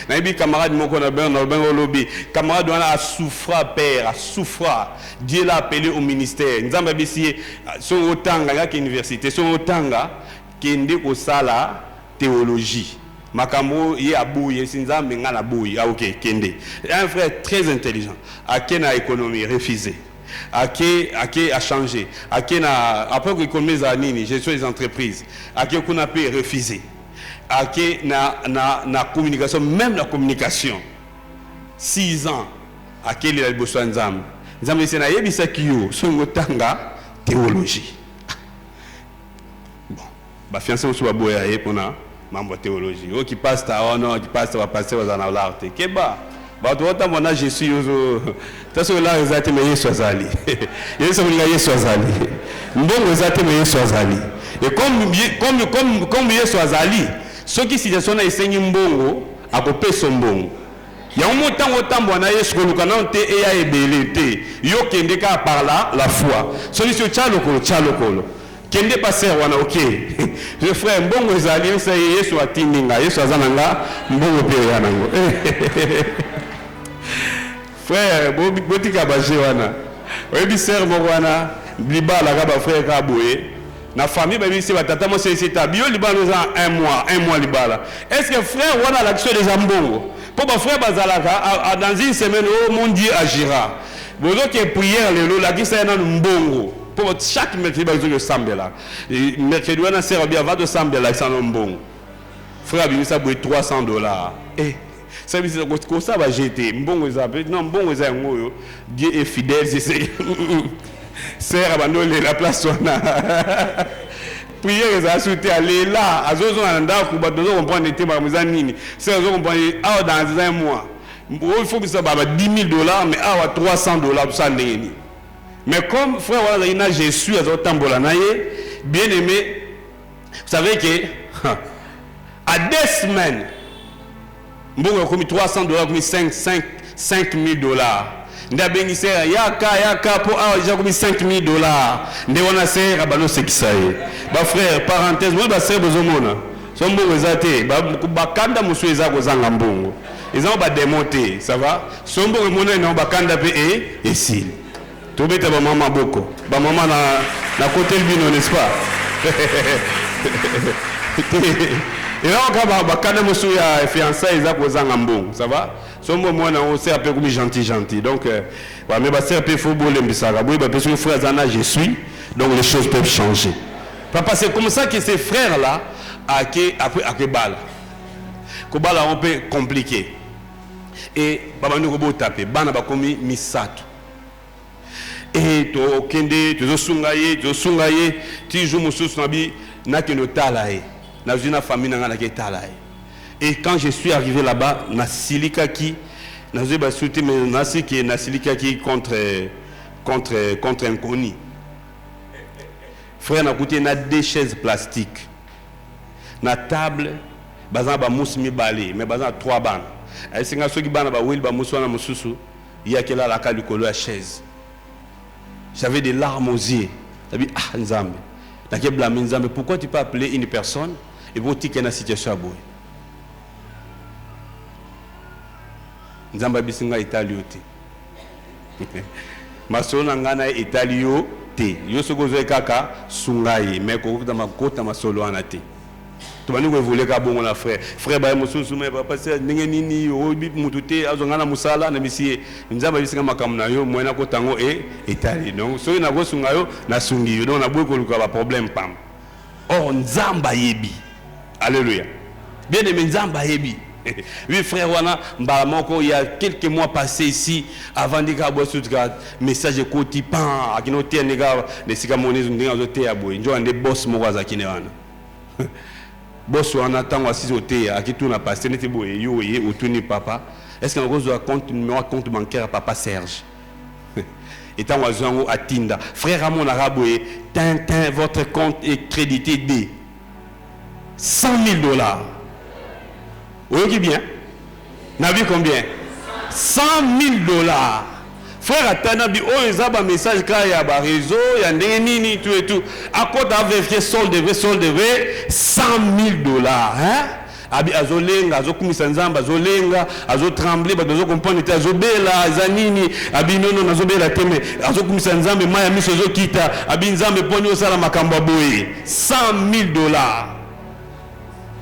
Na bi camarade moko na ben lobby. Camarade wana a souffra père, a souffra. Dieu l'a appelé au ministère. Nzamba bisi so otanga ya université, so otanga kende ko sala théologie. Makambo y a bouillé, Sinzambe ngana bouillé. Ah ok, Kende. Un frère très intelligent. Ake na économie refusé. Ake a changé. Ake na après que l'économie zanini, gestion des entreprises. Ake kuna pe refusé. Ake na communication, même la communication. 6 ans. Ake li la bosso Nzambe. Nzambe c'est na yebisa kiyo, songo tanga théologie. Bon, ba fiancé au soit boya et pour na mambo théologie. Oh qui passe ta oh non, qui passe va passer aux anavlarte. Keba. Ba to ta mona Jésus yozo. Taso la ezate me Yesu azali. Yesu mlinga Yesu azali. Mbongo ezate me Yesu azali. Et comme Yesu azali, ceux qui situation na esengi mbongo akopesa mbongo. Ya un montant tambo na Yesu ko lukana te e ya ebele te. Yo kende ka par là la foi. Solution tchalokolo. Kende passer wana ok. Je frère mbongo ezali ça Yesu atininga. Yesu azananga mbongo pe yanango. Frère botika baje wana. Oyebi ser mo wana libala ka ba frère ka boye. Na famille ba bisi batata mo c'est bio libala nous un mois libala. Est-ce que frère wana l'action des ambongo? Pour ma frère bazalaka dans une semaine oh mon Dieu agira. Bozo que prière le la qui ça na mbongo. Pour chaque mercredi bazo le sambela. Mercredi wana sert bien va de sambela ça no mbongo. Frère bisi ça boye $300. Eh ça veut dire que ça va jeter mbongo ezapé non mbongo eza ngoyo Dieu est fidèle c'est sert abandonner la place wana. Prière les a souhaité aller là à zozo anda ku bato zo comprendre te ba muzanini c'est zo comprendre ah dans un mois il faut que ça ba $10,000 mais ah $300 tout ça ndeni mais comme frère wala ina Jésus azo tambola naye bien aimé vous savez que à 2 semaines mbongo comme $300 comme $5,000 ndabengi sera yaka pour déjà comme $5,000 nde wana sera balo sekisaye ba frère parenthèse moi ba sera bozomona so mbongo ezate ba kanda musu eza kozanga mbongo eza ba démonter ça va so mbongo mona na ba kanda pe et sil to beta ba mama boko ba mama na côté bino n'est-ce pas et là on va bakana musu ya fiançailles eza kozanga mbongo ça va sombo mwana on sait un peu comme gentil donc ouais mais bah c'est un peu faux boule mbisaka boy bah parce que frère Zana je suis donc les choses peuvent changer papa c'est comme ça que ces frères là après bala ko bala on peut compliquer et baba nous ko taper bana ba komi misato et to kende to sungaye ti jour mususu nabi na keno talae na une famille na ke talae. Et quand je suis arrivé là-bas, na silika qui, na zeba souté mais na siki na silika qui contre inconnu. Frère na coûté na 2 chaises plastiques. Na table, bazan ba mousse mi balé, mais bazan 3 ban. Et c'est ceux qui ban ba wil ba mousse na mususu, il y a quelle la calicolo à chaise. J'avais des larmes aux yeux. J'ai dit ah Nzambe. Na ke blâmer Nzambe, pourquoi tu peux appeler une personne et pour tirer na situation à boy. Nzamba bisinga Italio te. Masolo ngana Italio te. Yo sokozo kaka sungai mais ko makota masolo anate. To bani ko voler ka bongo la frère. Frère ba mususu mais papa c'est ndenge nini o bi mutute azongana musala na bisi nzamba bisinga makamna yo mwena ko tango Italie. Donc so na go sunga yo na sungi yo donc na boy ko luka ba problème pam. Oh nzamba yebi. Alléluia. Bien aimé nzamba yebi. Oui frère wana mbalamoko il y a quelques mois passés ici avant de gabo sutga message koti pan akino te nega de sika monezu ndinga zo te aboy njo ande boss moko za kine wana boss wana tango asisi ote akituna passer nete boye yo ye otuni papa est-ce qu'on a compte numéro compte bancaire papa Serge et tango azango atinda frère mon araboye tintin votre compte est crédité de $100,000. Oui, bien. N'a vu combien? $100,000. Frère Atanabi, oh, ils ont un message quand il y a un réseau, il y a des nini, tout et tout. À quoi tu as vérifié solde vrai, $100,000. Hein? Abi azolenga, azokumisa nzamba, azolenga, azotrembler, bazo comprendre te azobela, azanini, abi nono nazobela teme, azokumisa nzambe maya miso zokita, abi nzambe poni osala makambo boye. $100,000.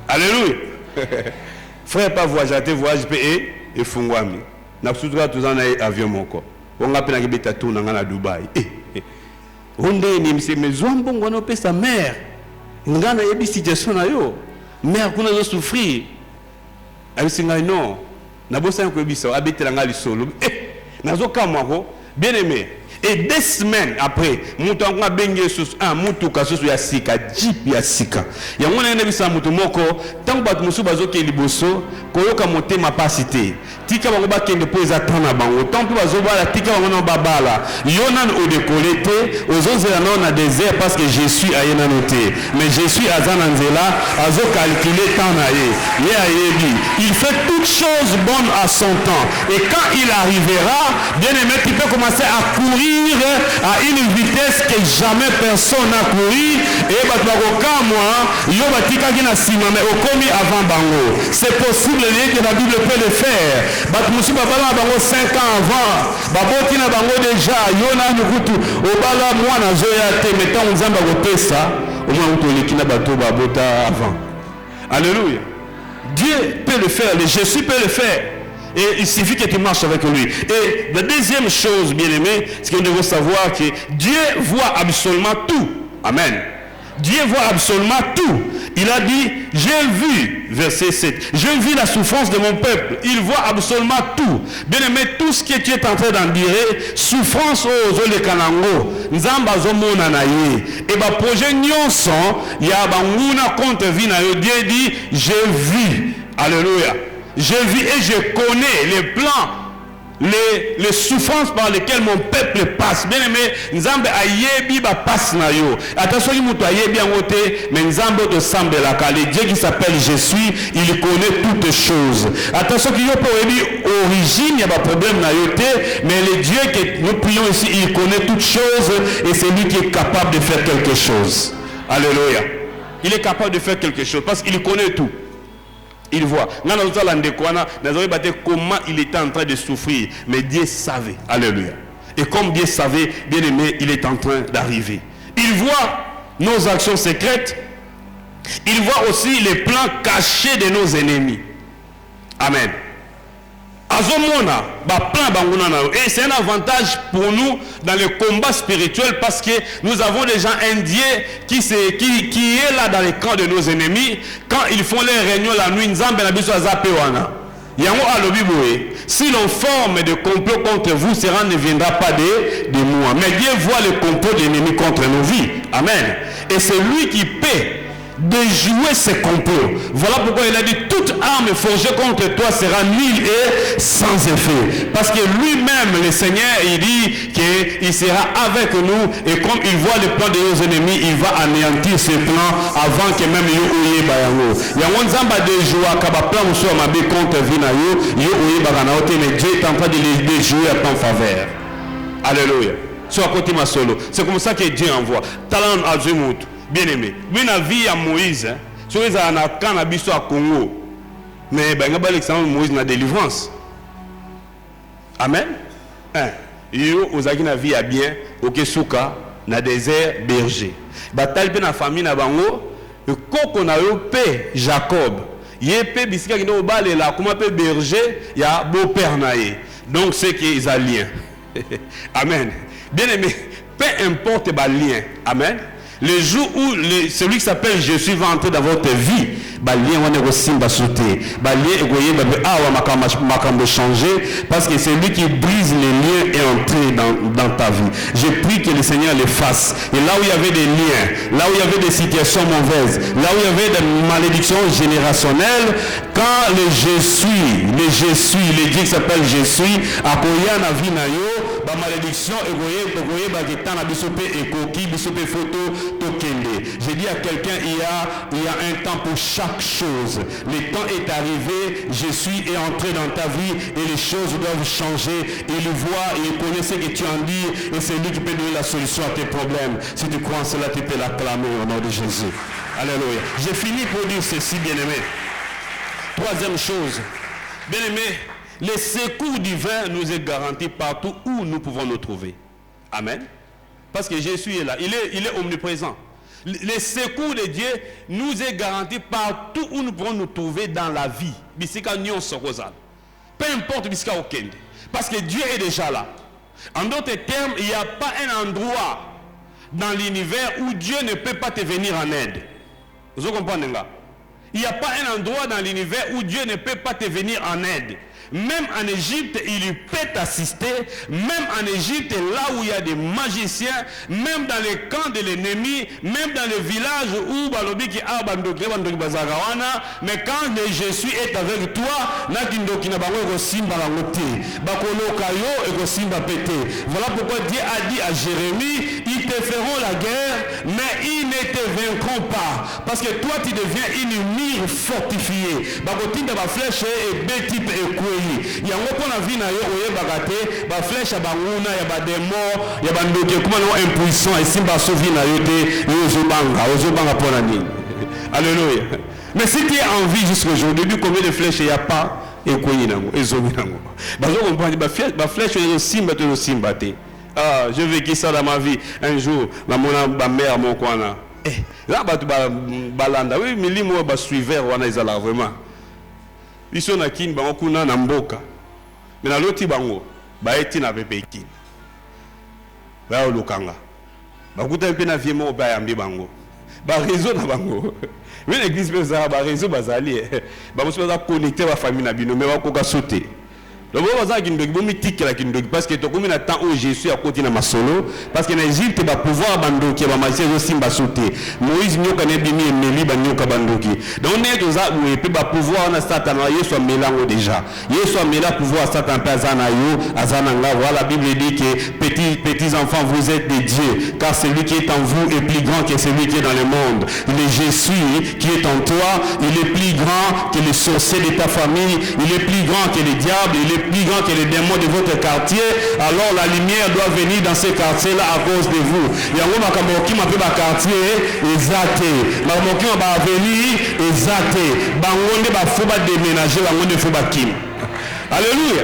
Alléluia. Frère, pas voyager, voyage payé et fungwami. N'a pas tout en avion mon corps. On a pris un bêta tour dans la Dubaï. On dit, mais mes hommes, on a payé sa mère. On a une situation là, yo. Mère, qu'on a souffrir. Elle dit, non. N'a pas ça, on a dit, habiter dans la solo. N'a pas bien aimé. Et 2 semaines après, Moutonga Bengue sous un Moutouka sous Yasika, Jeep Yasika. Il y a un émission Moutomoko, tant que Moussou Bazoke Liboso, Koyoka monté ma pasité. Tika Bagoba qui ne pose attendre à Bango. Tant que Bazoba, Tika Bagoba Babala. Yonan au décolleté, aux autres on a désert parce que je suis à Yenanoté. Mais je suis à Zananzela, à Zo calculé tant naïe. Il fait toutes choses bonnes à son temps. Et quand il arrivera, bien aimé, tu peux commencer à courir à une vitesse que jamais personne n'a couru. Et avant Bango. C'est possible que la Bible peut le faire. 5 ans avant. Babotina Bango déjà. Yona Nukutu. Obala Mwana Zoyate. Mettons on zamba ça. Au moins on te bateau babota avant. Alléluia. Dieu peut le faire. Le Jésus peut le faire. Et il suffit que tu marches avec lui. Et la deuxième chose, bien aimé, c'est que nous devons savoir que Dieu voit absolument tout. Amen. Dieu voit absolument tout. Il a dit, j'ai vu, verset 7, j'ai vu la souffrance de mon peuple. Il voit absolument tout. Bien aimé, tout ce que tu es en train d'en dire, souffrance aux les kanango, nzamba zomona na ye. Et bah projet nyonson, il y a banguna contre vie na yo. Dieu dit, j'ai vu. Alléluia. Je vis et je connais les plans, les souffrances par lesquelles mon peuple passe. Bien aimé, Nzambe ayebi ba passe na yo. Attention, il mouto ayebi en côté, mais Nzambe de semble la kale. Dieu qui s'appelle Je suis, il connaît toutes choses. Attention, qu'il y a pour origine, il y a pas de problème na yo te, mais le Dieu que nous prions ici, il connaît toutes choses et c'est lui qui est capable de faire quelque chose. Alléluia. Il est capable de faire quelque chose parce qu'il connaît tout. Il voit. Comment il était en train de souffrir. Mais Dieu savait. Alléluia. Et comme Dieu savait, bien aimé, il est en train d'arriver. Il voit nos actions secrètes. Il voit aussi les plans cachés de nos ennemis. Amen. Et c'est un avantage pour nous dans le combat spirituel parce que nous avons des gens indiens qui est là dans les camps de nos ennemis. Quand ils font les réunions la nuit, si l'on forme des complots contre vous, cela ne viendra pas de moi. Mais Dieu voit le complot de l'ennemi contre nos vies. Amen. Et c'est lui qui paie de jouer ses complots. Voilà pourquoi il a dit toute arme forgée contre toi sera nulle et sans effet. Parce que lui-même, le Seigneur, il dit qu'il sera avec nous et comme il voit le plan de nos ennemis, il va anéantir ses plans avant que même yo oye bayango. Il y a un zamba de joie kaba plan ou soit mabé contre vina yo oye bagana ote mais Dieu est en train de les jouer à ton faveur. Alléluia. Sur à côté ma solo. C'est comme ça que Dieu envoie. Talent azimut. Bien aimé, oui la vie à Moïse, sur les cannabis à Congo, mais ben l'exemple Moïse na délivrance. Amen. Yo ozaki na vie à bien, okesuka na désert berger. Batal pe na famille na bango, koko na yo pe Jacob. Yé pe bisika ki no balé là, comment pe berger, ya beau-père na ye. Donc c'est qu'ils ont lien. Amen. Bien aimé, peu importe ba lien. Amen. Le jour où celui qui s'appelle Jésus va entrer dans votre vie, parce que c'est lui qui brise les liens et entre dans ta vie. Je prie que le Seigneur les fasse. Et là où il y avait des liens, là où il y avait des situations mauvaises, là où il y avait des malédictions générationnelles, quand le Dieu qui s'appelle Je suis, a la vie na yo, ba malédiction et ba ketana bisope ekoki bisope photo tokende. J'ai dit à quelqu'un il y a un temps pour chaque chose. Le temps est arrivé, je suis entré dans ta vie et les choses doivent changer. Il voit, il connaît ce que tu en dis et c'est lui qui peut donner la solution à tes problèmes. Si tu crois en cela, tu peux l'acclamer au nom de Jésus. Alléluia. J'ai fini pour dire ceci, bien-aimé. Troisième chose, bien-aimé, le secours divin nous est garanti partout où nous pouvons nous trouver. Amen. Parce que Jésus est là. Il est omniprésent. Le secours de Dieu nous est garanti partout où nous pourrons nous trouver dans la vie. Peu importe auquel. Parce que Dieu est déjà là. En d'autres termes, il n'y a pas un endroit dans l'univers où Dieu ne peut pas te venir en aide. Vous comprenez là? Il n'y a pas un endroit dans l'univers où Dieu ne peut pas te venir en aide. Même en Égypte, il peut t'assister. Même en Égypte, là où il y a des magiciens, même dans les camps de l'ennemi, même dans le village où mais quand Jésus est avec toi, voilà pourquoi Dieu a dit à Jérémie, ils te feront la guerre, mais ils ne te vaincront pas. Parce que toi, tu deviens une mire fortifiée. Flèche et type yango pona vie na yo oyebaka te ba flèche banguna ya ba démon ya bandoke kuma no impuissant et simba sovi na yo te ozobanga pona nini. Alléluia. Mais si tu es en vie jusqu'aujourd'hui, combien de flèches il n'y a pas ekoyi nango ezobi nango bazo comprendre ba flèche yo simba to simba te. Ah, je vécu ça dans ma vie. Un jour ma mère mon kwana là ba balanda oui milimo ba suiveur wana ezala vraiment biso na kin bango kuna na mboka mais na loti bango ba eti na pepe kin ba olukanga ba kuta pe na vie mo ba yambi bango ba réseau na bango mais l'église peut ça ba réseau bazali ba mo so connecter ba famille na bino mais ba koka sauter. Donc parce que tu as temps où Jésus a continué à solo parce que l'Égypte va pouvoir bandoki va marcher aussi va sauter. Moïse n'y a pas bimi et Méli va n'y a pas bandoki. Donc on est tous à où il peut pas pouvoir na Satan il soit mélange déjà. Il soit mélange pouvoir Satan pazana yo azananga. Voilà la Bible dit que petits enfants vous êtes des dieux car celui qui est en vous est plus grand que celui qui est dans le monde. Il est Jésus qui est en toi, il est plus grand que les sorciers de ta famille, il est plus grand que les diables, il est plus grand que les démons de votre quartier. Alors la lumière doit venir dans ces quartiers-là à cause de vous. Yango makamoki ma pe ba quartier exacté. Makamoki ma ba venir exacté. Bangonde ba faut ba déménager, bangonde faut ba kim. Alléluia.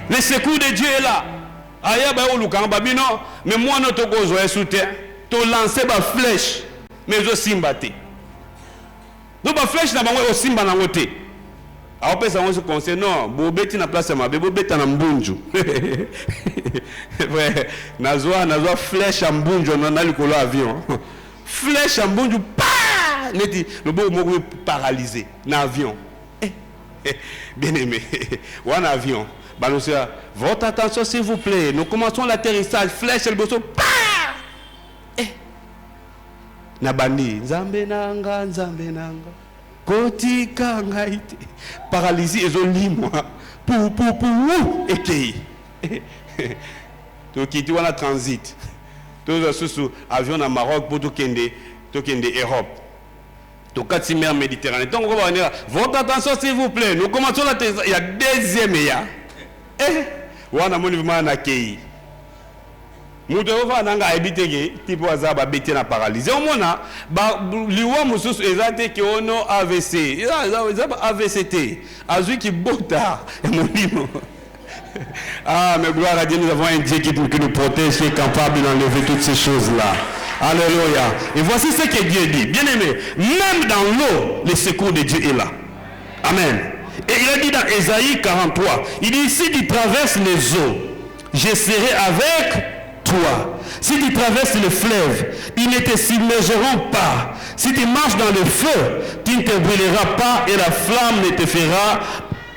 Le secours de Dieu est là. Aya ba olukanga babino, mais moi notre gozo est soutien. To lancer ba flèche, mais zo simbate. Donc ba flèche na bango o simba na ngote. Alors, on se conseille, non, bobeti na place ma bobeta na mbunju. Ouais, nazwa flèche en mbunju na likolo avion. Flèche en mbunju, pa! Neti, le beau mot paralysé na avion. Bien aimé, ou en avion. Balosia, votre attention s'il vous plaît. Nous commençons l'atterrissage. Flèche le bosso, pa! Nabandi, nzambe nanga. Kotika ngaite paralysie ezolimwa pou ekei to kiti wana transit to sous avion na Maroc pour to kende Europe to kati mer Méditerranée. Donc on va venir votre attention s'il vous plaît, nous commençons la il y a deuxième ya wana moni vraiment na kei muto va nanga ebitege tipo azaba beti na paralysie omona ba liwa mususu ezate ke ono AVC ezaba AVCT azui ki bota monimo. Ah mais gloire à Dieu, nous avons un Dieu qui nous protège, qui est capable d'enlever toutes ces choses là. Alléluia. Et voici ce que Dieu dit, bien aimé, même dans l'eau le secours de Dieu est là. Amen. Et il a dit dans Ésaïe 43, il dit si tu traverses les eaux, je serai avec toi. Si tu traverses le fleuve, ils ne te submergeront pas. Si tu marches dans le feu, tu ne te brûleras pas et la flamme ne te fera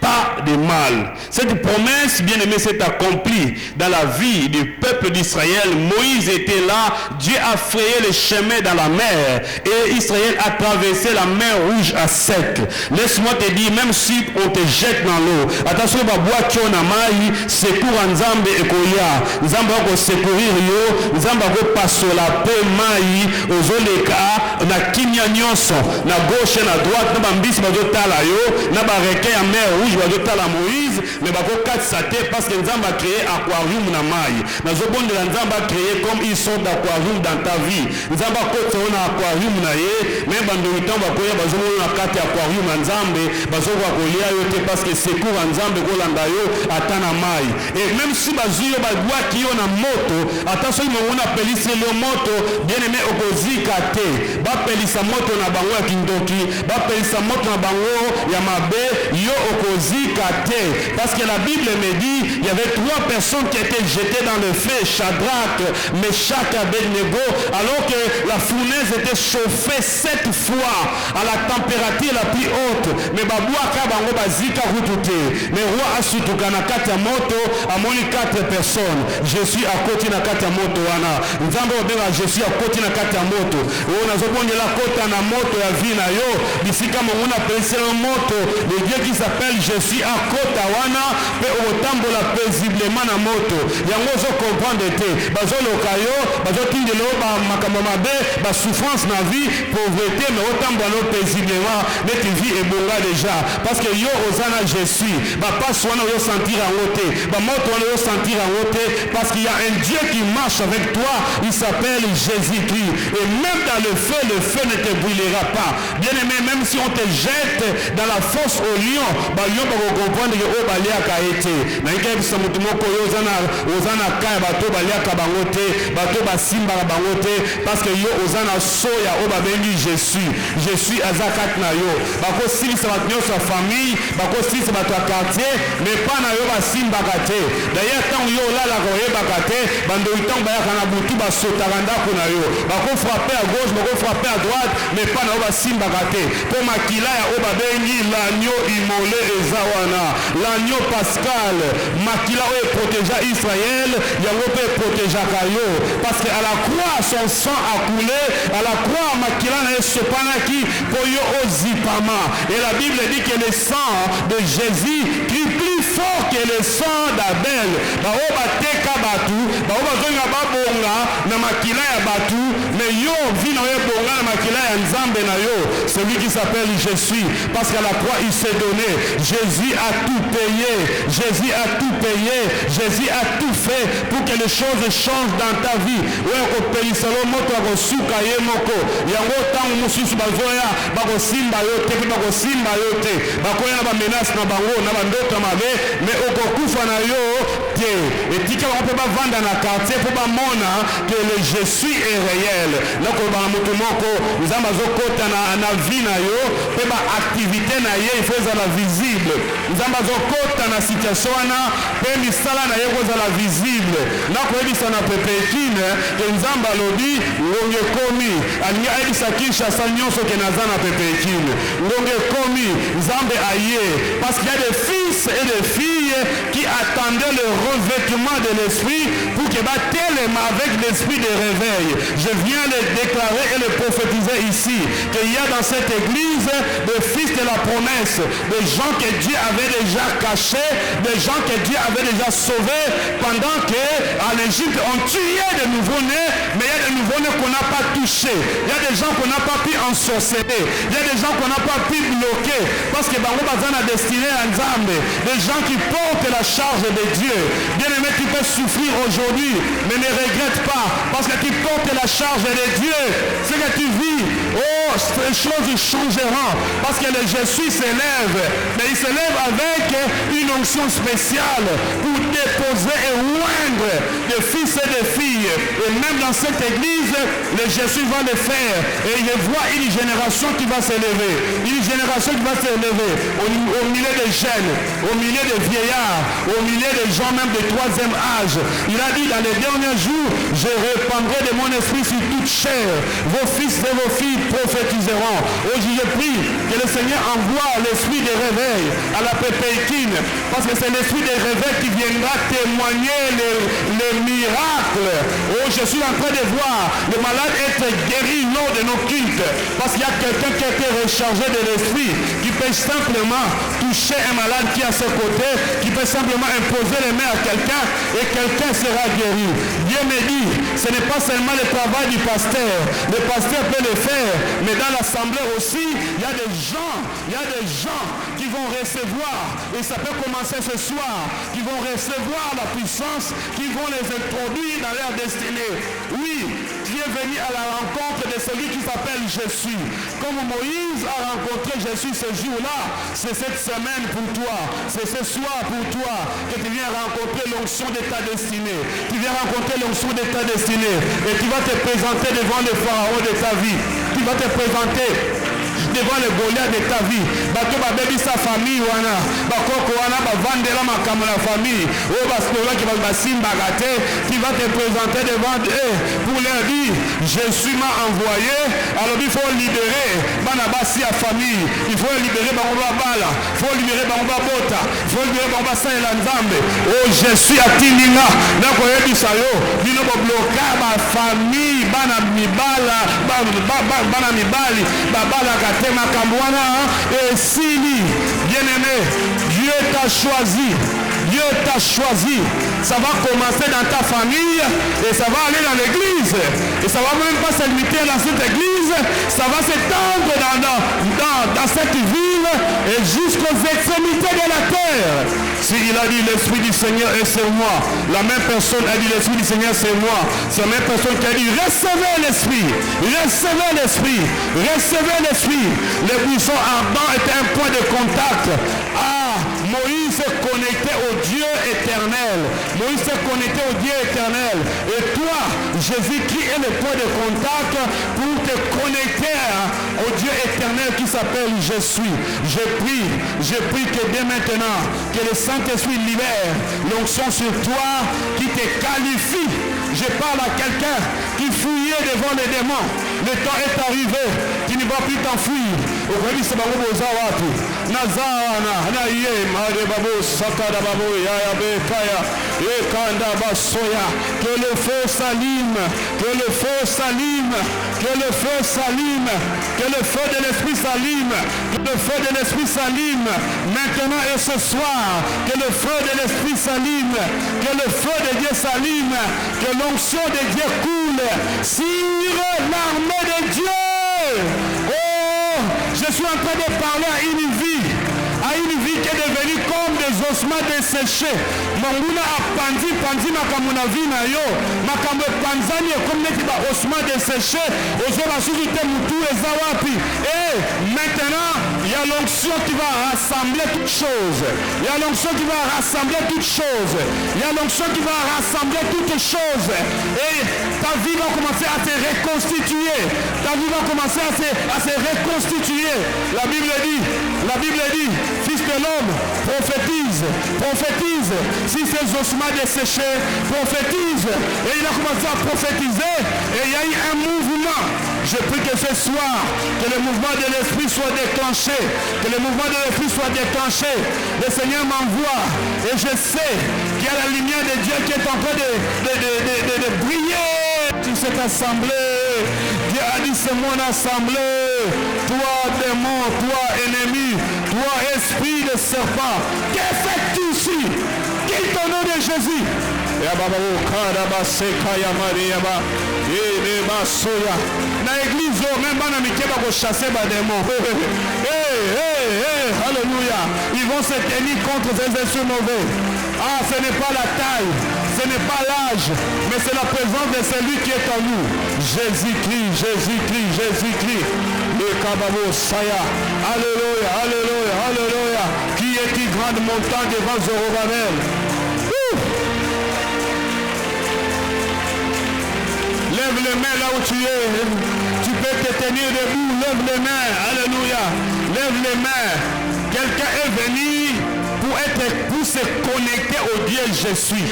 pas de mal. Cette promesse, bien aimé, s'est accomplie dans la vie du peuple d'Israël. Moïse était là, Dieu a frayé le chemin dans la mer et Israël a traversé la mer rouge à sec. Laisse-moi te dire, même si on te jette dans l'eau, attention, secours en Nzambe ekoya. Nzambe ko secourir yo, Nzambe ko pasola pe mai ozoleka na kimia nyonso, na gauche na droite, na bambisi bazotala yo, na bareke ya mer rouge bazotala Moïse mais bakokatisa te parce que Nzambe a créé aquarium na mai. Nazobondela Nzambe a créé comme ils sont d'aquarium dans ta vie. Nzambe akotisa na aquarium na ye mais bandoli temps bakoya bazomona na kati aquarium na Nzambe bazokoka kolia yo te parce que secours ya Nzambe kolanda yo ata na mai. Et même si bazwi yo babwaki yo na moto ata soki mongo na pelisi yo moto bien aimé okozika te bapelisa moto na bango ya kindoki bapelisa moto na bango ya mabe yo okozika te parce que la Bible me dit il y avait 3 personnes qui étaient jetées dans le feu, Shadrach, Meshach et Abednego, alors que la fournaise était chauffée 7 fois à la température la plus haute. Mais babouaka bango bazika rutute mais roi asutuka na kati ya moto amoni 4 personnes. Je suis à côté na kati ya moto wana Nzambe obenga je suis à côté na kati ya moto oyo nazobondela kota na moto ya vie na yo bisika mongo na pesela moto le Dieu qui s'appelle je suis à kota wana pe otambola paisiblement na moto yango ozo comprendre te bazoloka yo bazotindela yo makambo mabe basouffrance na vie pauvreté mais otambola paisiblement neti vie ebonga déjà parce que yo ozana je suis bapasi wana oyo sentir yango te bamoto wana oyo sentir yango te parce qu'il y a un Dieu qui marche avec toi il s'appelle Jésus-Christ et même dans le feu ne te brûlera pas bien aimé même si on te jette dans la fosse au lion balion bakocomprendre que oyo baliaka ye te nayikebisa motu moko oyo oza na kaya bato baliaka bango te bato basimbaka bango te parce que yo oza na soya oyo babengi Jésus aza kati na yo bakosilisa bato nyonso ya famille bakosilisa bato ya quartier mais pa na yo basimbaka te d'ailleurs ntango yo olalaka oyebaka te bandoi ntango bayaka na butu basotaka ndako na yo bakofrappe à gauche bakofrappe à droite mais pa na yo basimbaka te mpo makila ya oyo babengi l'agneau immolé eza wana l'agneau pascal makila oyo eproteja Israël yango mpe eprotegeaka yo parce que à la croix son sang a coulé à la croix makila na ye esopanaki mpo yo ozipama et la Bible dit que le sang de Jésus crie plus fort que le sang d'Abel bao bateka batu bao bazonga babonga na makila ya batu mais yo vi na yo bonga na makila ya Nzambe na yo celui qui s'appelle Jésus parce qu'à la croix il s'est donné Jésus a tout payé Jésus a tout payé Jésus a tout fait pour que les choses changent dans ta vie oyo kopelisalo moto akosuka ye moko yango ntango mosusu bazoya bakosimba yo te mpe bakosimba yo te bakoya na bamenase na bango na bandoto mabe mais okokufa na yo te etika bango mpe bavanda na quartier mpo bamona que le Jésus est réel nakoloba na moto moko Nzambe azokota na vie na yo mpe baactivité na ye ifo ezala visible Nzambe azokota na situation wana mpe misala na ye kozala visible nakoyebisa na pepekine ke Nzambe alobi ngonge ekomi alingi ayebisa Kinshasa nyonso ke naza na pepekine ngonge ekomi Nzambe aye parce qu'il y a des fils et des filles qui attendaient le revêtement de l'esprit pour que batelema avec l'esprit de réveil. Je viens de déclarer et de prophétiser ici qu'il y a dans cette église des fils de la promesse, des gens que Dieu avait déjà cachés, des gens que Dieu avait déjà sauvés pendant qu'en Égypte on tuait des nouveaux-nés, mais il y a des nouveaux-nés qu'on n'a pas touchés. Il y a des gens qu'on n'a pas pu ensorceler. Il y a des gens qu'on n'a pas pu bloquer parce que Bango Bazan a destiné à Nzambe, des gens qui portent la charge de Dieu. Bien aimé, tu peux souffrir aujourd'hui, mais ne regrette pas parce que tu portes la charge de Dieu. Ce que tu vis, oh, les choses changeront parce que le Jésus s'élève, mais il s'élève avec une onction spéciale pour déposer et oindre des fils et des filles. Et même dans cette église, le Jésus va le faire. Et je vois une génération qui va s'élever, une génération qui va s'élever au milieu des jeunes, au milieu des vieillards, au milieu des gens même de troisième âge. Il a dit dans les derniers jours, je répandrai de mon esprit sur toute chair. Vos fils et vos filles prophétiseront. Aujourd'hui, je prie que le Seigneur envoie l'esprit de réveil à la Pépéikine, parce que c'est l'esprit de réveil qui viendra témoigner les miracles. Oh, je suis en train de voir le malade être guéri lors de nos cultes, parce qu'il y a quelqu'un qui a été rechargé de l'esprit, qui peut simplement toucher un malade qui est à ses côtés, qui peut simplement imposer les mains à quelqu'un et quelqu'un sera guéri. Dieu me dit, ce n'est pas seulement le travail du pasteur. Le pasteur peut le faire, mais dans l'assemblée aussi, il y a des gens qui vont recevoir, et ça peut commencer ce soir, qui vont recevoir la puissance, qui vont les introduire dans leur destinée. Oui, tu es venu à la rencontre de celui qui s'appelle Jésus. Comme Moïse a rencontré Jésus ce jour-là, c'est cette semaine pour toi, c'est ce soir pour toi que tu viens rencontrer l'onction de ta destinée. Tu viens rencontrer l'onction de ta destinée et tu vas te présenter devant le pharaon de ta vie. Tu vas te présenter devant le Goliath de ta vie. Bato ba bebi sa famille wana, bakoko wana ba vandela makambo la famille. Oh baskola qui va basimba gâté, tu vas te présenter devant eux pour leur dire Jésus m'a envoyé. Alors il faut libérer banabasi à famille. Il faut libérer bangoba bala, il faut libérer bangoba bota, il faut libérer bangoba sa elanzambe. Oh Jésus a tilinga na koyebi sayo, bino bo bloquer ba famille bana mibala, bana mibali, babala gâté. Et Sili, bien-aimé, Dieu t'a choisi. Dieu t'a choisi. Ça va commencer dans ta famille et ça va aller dans l'église. Et ça va même pas se limiter dans cette église. Ça va s'étendre dans cette ville et jusqu'aux extrémités de la terre. S'il a dit l'Esprit du Seigneur est sur moi, la même personne a dit l'Esprit du Seigneur c'est moi. C'est la même personne qui a dit recevez l'Esprit. Recevez l'Esprit. Recevez l'Esprit. Le buisson ardent était un point de contact. Moïse s'est connecté au Dieu éternel. Moïse s'est connecté au Dieu éternel. Et toi, Jésus-Christ est le point de contact pour te connecter au Dieu éternel qui s'appelle Je suis. Je prie que dès maintenant, que le Saint-Esprit libère l'onction sur toi qui te qualifie. Je parle à quelqu'un qui fouillait devant les démons. Le temps est arrivé. Tu ne vas plus t'enfuir. Que le feu s'allume, que le feu s'allume, que le feu s'allume, que le feu de l'Esprit s'allume, que le feu de l'Esprit s'allume maintenant et ce soir, que le feu de l'Esprit s'allume, que le feu de Dieu s'allume, que l'onction de Dieu coule sur l'armée de Dieu. Oh, je suis en train de parler à une vie qui est devenue comme des ossements desséchés. Manguna a pandi makamuna vie na yo, makambe panzani comme des ossements desséchés. Ozola sujite mutu ezawapi. Et maintenant, il y a l'onction qui va rassembler toutes choses. Il y a l'onction qui va rassembler toutes choses. Il y a l'onction qui va rassembler toutes choses. Et ta vie va commencer à se reconstituer. Ta vie va commencer à se reconstituer. La Bible dit, fils de l'homme, prophétise. Si ces ossements desséchés, prophétise. Et il a commencé à prophétiser. Et il y a eu un mouvement. Je prie que ce soir, que le mouvement de l'Esprit soit déclenché. Que le mouvement de l'Esprit soit déclenché. Le Seigneur m'envoie. Et je sais qu'il y a la lumière de Dieu qui est en train de briller sur cette assemblée. Dieu a dit c'est mon assemblée. Toi démon, toi ennemi, toi esprit de serpent. Que fais-tu ici? Qu'il ton nom de Jésus. Na église même bana mikeba ko chasser ba démon. Alléluia. Ils vont se tenir contre ces esprits mauvais. Ah, ce n'est pas la taille, ce n'est pas l'âge, mais c'est la présence de celui qui est en nous. Jésus-Christ. Le Kababo Saya. Alléluia. Qui est-il grande montagne devant Zorobabel? Lève les mains là où tu es. Tu peux te tenir debout. Lève les mains. Alléluia. Lève les mains. Quelqu'un est venu pour se connecter au Dieu je suis.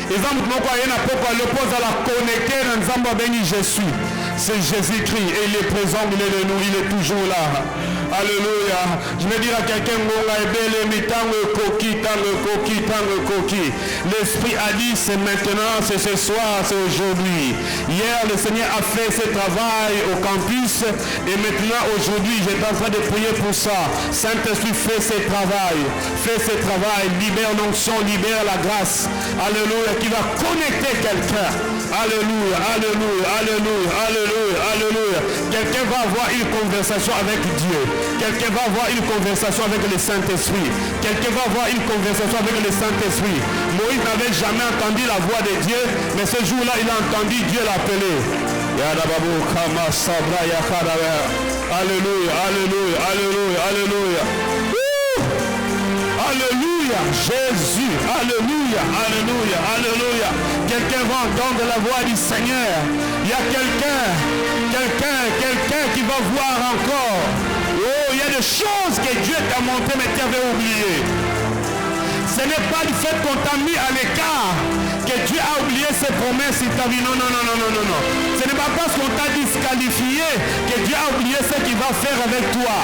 Exemple moko ayena poko l'oppose à la connecter dans Nzamba béni je suis. C'est Jésus-Christ et il est présent, il est de nous, il est toujours là. Alléluia. Je vais dire à quelqu'un l'Esprit a dit c'est maintenant, c'est ce soir, c'est aujourd'hui. Hier le Seigneur a fait ce travail au campus et maintenant aujourd'hui j'étais en train de prier pour ça. Saint-Esprit fait ce travail, libère l'onction, libère la grâce. Alléluia, qui va connecter quelqu'un. Alléluia, alléluia, alléluia, alléluia, alléluia. Quelqu'un va avoir une conversation avec Dieu. Quelqu'un va avoir une conversation avec le Saint-Esprit. Quelqu'un va avoir une conversation avec le Saint-Esprit. Moïse n'avait jamais entendu la voix de Dieu, mais ce jour-là, il a entendu Dieu l'appeler. Alléluia, alléluia, alléluia, alléluia. Alléluia, Jésus, alléluia, alléluia, alléluia. Quelqu'un va entendre la voix du Seigneur. Il y a quelqu'un qui va voir encore. Oh, il y a des choses que Dieu t'a montrées mais tu avais oublié. Ce n'est pas le fait qu'on t'a mis à l'écart que Dieu a oublié ses promesses et t'a dit non, non, non, non, non, non, non. Ce n'est pas parce qu'on t'a disqualifié que Dieu a oublié ce qu'il va faire avec toi.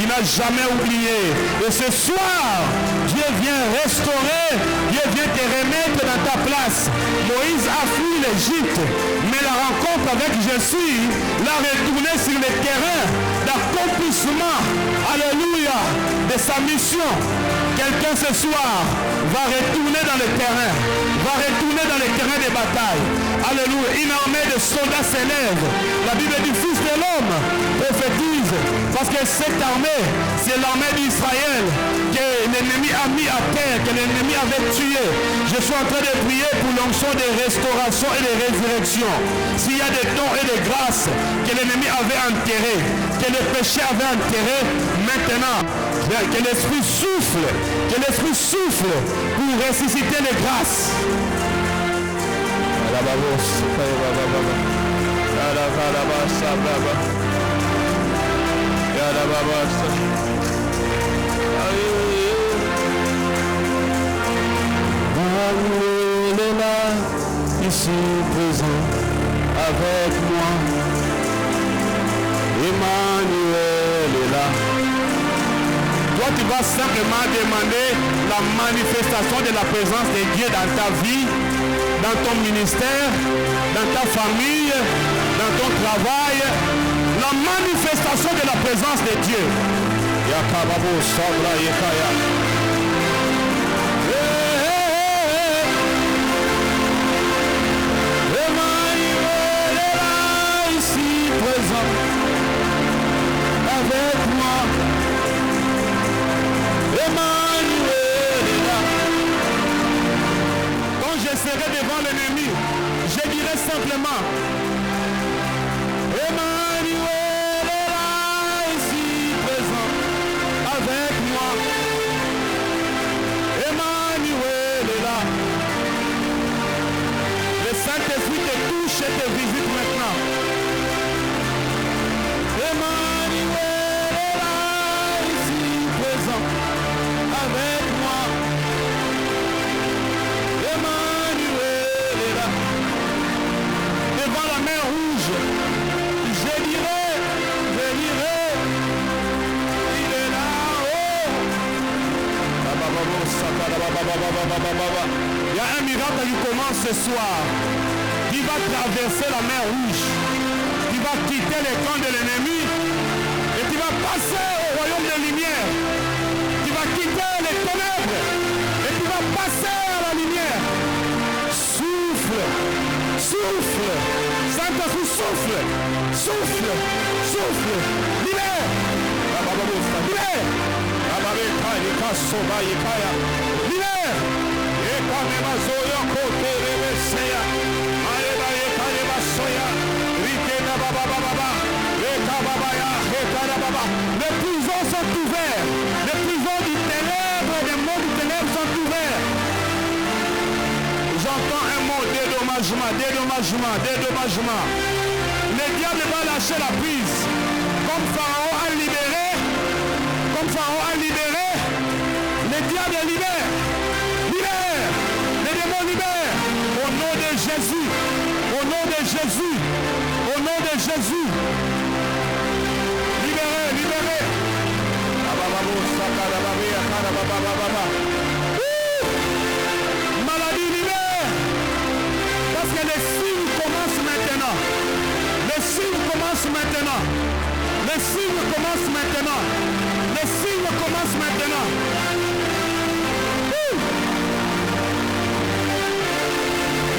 Il n'a jamais oublié. Et ce soir, Dieu vient restaurer, Dieu vient te remettre dans ta place. Moïse a fui l'Égypte, mais la rencontre avec Jésus l'a retourné sur le terrain d'accomplissement, alléluia, de sa mission. Quelqu'un ce soir va retourner dans le terrain, va retourner dans le terrain de bataille. Alléluia. Une armée de soldats s'élève. La Bible dit fils de l'homme prophétise, parce que cette armée, c'est l'armée d'Israël que l'ennemi a mis à terre, que l'ennemi avait tué. Je suis en train de prier pour l'onction de restauration et de résurrection. S'il y a des dons et des grâces que l'ennemi avait enterrés, que le péché avait enterrés, maintenant, que l'Esprit souffle, pour ressusciter les grâces. Il est là, ici présent, avec moi. Emmanuel est là. Toi, tu vas simplement demander la manifestation de la présence de Dieu dans ta vie, dans ton ministère, dans ta famille, dans ton travail. La manifestation de la présence de Dieu. Yakababo Sabra Yekaya. Emmanuel est là, ici présent, avec moi. Emmanuel est là. Quand je serai devant l'ennemi, je dirai simplement Emmanuel est là, ici présent, avec moi. Emmanuel est là. Le Saint-Esprit te touche et te visite maintenant. Emmanuel est là, ici présent, avec moi. Emmanuel est là. Devant la mer rouge, je dirai, il est là-haut. Il y a un miracle qui commence ce soir. Il va traverser la mer rouge. Il va quitter les camps de l'ennemi. Et tu vas passer au royaume de lumière. Tu vas quitter les ténèbres. Et tu vas passer à la lumière. Souffle. Souffle. Saint-Esprit souffle. Souffle. Souffle. Libère. Libère. Libère. Les prisons sont ouvertes. Les prisons du ténèbre, des mondes du ténèbre sont ouverts. J'entends un mot dédommagement, dédommagement, dédommagement. Le diable va lâcher la prise. Comme Pharaon a libéré, le diable libère. Libère. Les démons libèrent. Au nom de Jésus. Au nom de Jésus. Au nom de Jésus. Libérez, libérez. Maladie libère. Parce que les signes commencent maintenant. Les signes commencent maintenant. Les signes commencent maintenant. Les signes commencent maintenant.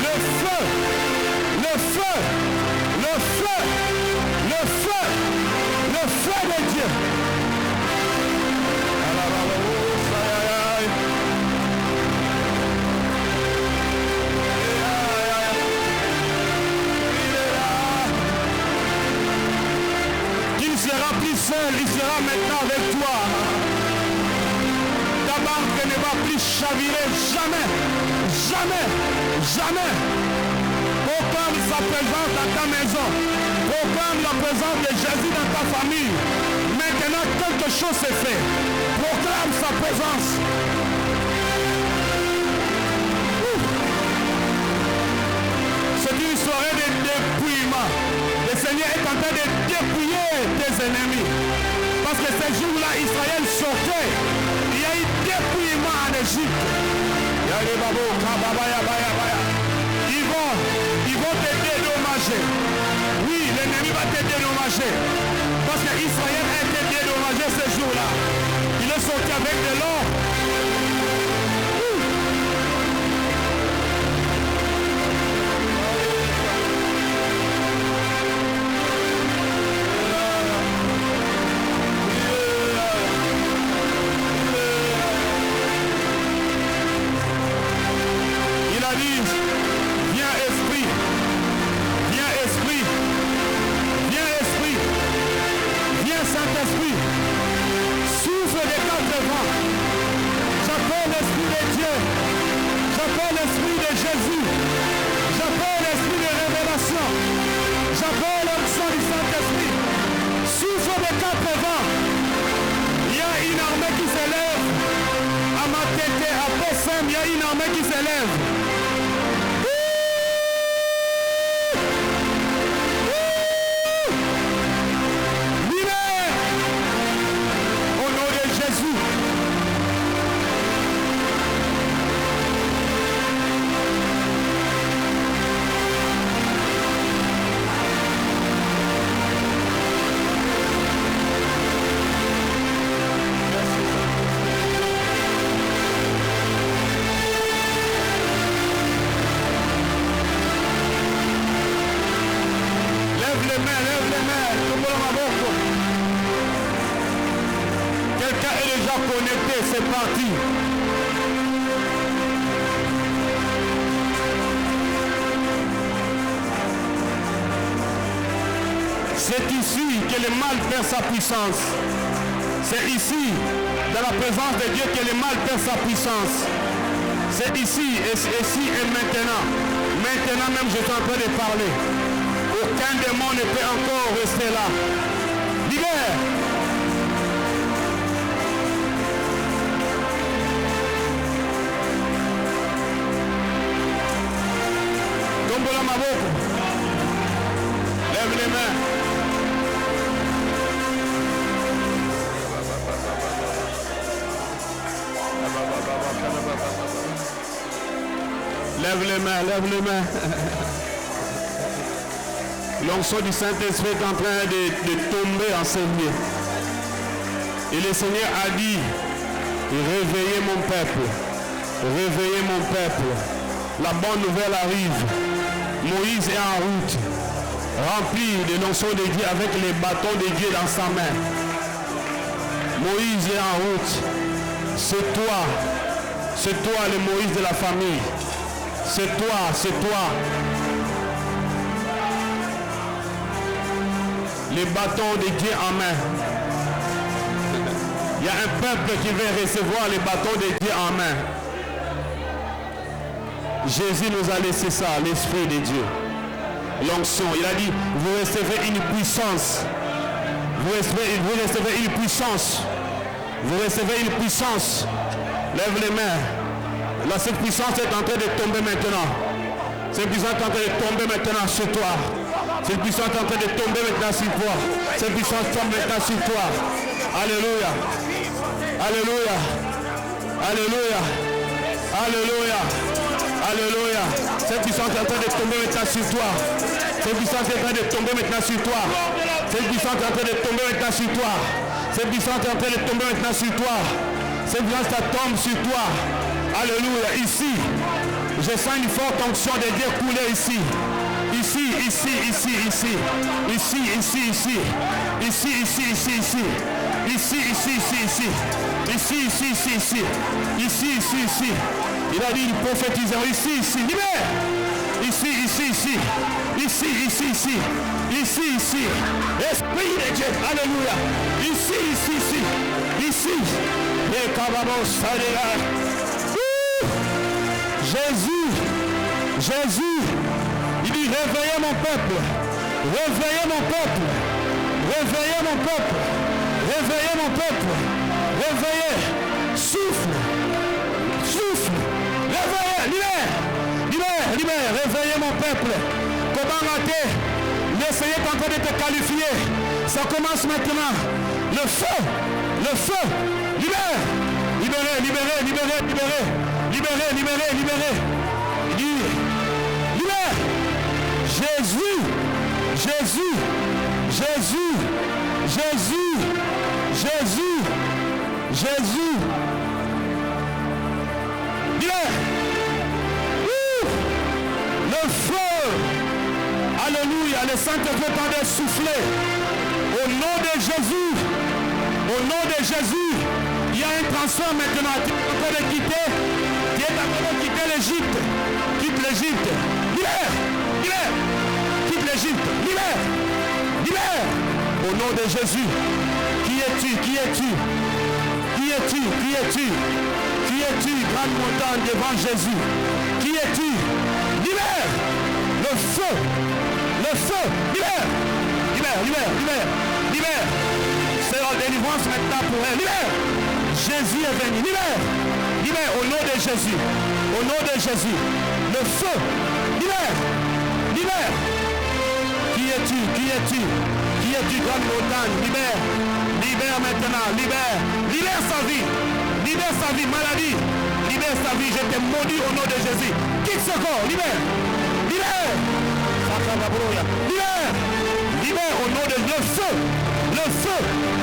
Le feu seul, il sera maintenant avec toi. Ta barque ne va plus chavirer jamais, jamais, jamais. Proclame sa présence dans ta maison. Proclame la présence de Jésus dans ta famille. Maintenant, quelque chose s'est fait. Proclame sa présence. C'est une soirée de dépouillement. Le Seigneur est en train de dépouiller tes ennemis. Parce que ce jour-là, Israël sortait. Il y a eu dépouillement en Égypte. Ils vont te dédommager. Oui, l'ennemi va te dédommager. Parce que Israël a été dédommagé ce jour-là. Il est sorti avec de l'or. Il a dit, viens esprit, viens esprit, viens esprit, viens Saint-Esprit, souffle des quatre vents. J'appelle l'Esprit de Dieu, j'appelle l'Esprit de Jésus, j'appelle l'Esprit de révélation, j'appelle l'onction du Saint-Esprit, souffle des quatre vents. Il y a une armée qui s'élève à ma tête, à Bessem, il y a une armée qui s'élève. Au nom de Jésus. Quelqu'un est déjà connecté, c'est parti. C'est ici que le mal perd sa puissance. C'est ici, dans la présence de Dieu, que le mal perd sa puissance. C'est ici, et maintenant. Maintenant même, je suis en train de parler. Aucun démon ne peut encore rester là. Libère. Tombola maboko. Lève les mains. Lève les mains, lève les mains. L'onction du Saint-Esprit est en train de tomber en ce lieu. Et le Seigneur a dit, réveillez mon peuple, réveillez mon peuple. La bonne nouvelle arrive. Moïse est en route, rempli de l'onction de Dieu avec les bâtons de Dieu dans sa main. Moïse est en route. C'est toi le Moïse de la famille. C'est toi. Les bâtons de Dieu en main. Il y a un peuple qui va recevoir les bâtons de Dieu en main. Jésus nous a laissé ça, l'Esprit de Dieu. L'onction. Il a dit, vous recevez une puissance. Vous recevez une puissance. Vous recevez une puissance. Lève les mains. Là, cette puissance est en train de tomber maintenant. Cette puissance est en train de tomber maintenant sur toi. Cette puissance est en train de tomber maintenant sur toi. Cette puissance tombe maintenant sur toi. Alléluia. Alléluia. Alléluia. Alléluia. Alléluia. Cette puissance est en train de tomber maintenant sur toi. Cette puissance est en train de tomber maintenant sur toi. Cette puissance est en train de tomber maintenant sur toi. Cette puissance est en train de tomber maintenant sur toi. Cette puissance tombe sur toi. Alléluia. Ici, je sens une forte onction de Dieu couler ici. Ici. Il a dit, nous prophétisons ici. Libère. Ici. ici, ici, ici. Ici, ici, ici. Ici, ici. Esprit de Dieu. Alléluia. Ici, ici, ici. Ici. Et Kabamos, Jésus. Jésus. Il dit, réveillez mon peuple. Réveillez mon peuple. Réveillez mon peuple. Réveillez mon peuple. Réveillez. Souffle. Souffle. Réveillez. Libère. Libère. Libère. Réveillez mon peuple. Comment rater? N'essayez pas encore de te qualifier. Ça commence maintenant. Le feu. Le feu. Libère. Libérez. Libérez. Libérez. Libérez. Libérez. Libérez. Libérez. Il dit. Libère. Jésus. Jésus. Jésus. Jésus. Jésus. Jésus. Libère. Le feu. Alléluia. Le Saint-Esprit est en train de souffler. Au nom de Jésus. Au nom de Jésus. Il y a un transfert maintenant. Tu es en train de quitter. Tu es en train de quitter l'Égypte. Quitte l'Égypte. Libère. Libère. Quitte l'Égypte. Libère. Libère. Au nom de Jésus. Qui es-tu? Qui es-tu? Qui es-tu? Qui es-tu? Qui es-tu? Grande montagne devant Jésus. Qui es-tu? Libère. Le feu. Le feu. Libère. Libère. Libère. Libère. Libère. C'est la délivrance maintenant pour elle. Libère. Jésus est venu. Libère. Libère au nom de Jésus. Au nom de Jésus. Le feu. Libère. Libère. Qui es-tu? Qui es-tu? Qui es-tu, grande montagne? Libère. Libère maintenant. Libère. Libère sa vie. Libère sa vie. Maladie. Libère sa vie. Je te maudis au nom de Jésus. Quitte ce corps. Libère. Libère. Libère. Libère au nom de le feu. Le feu.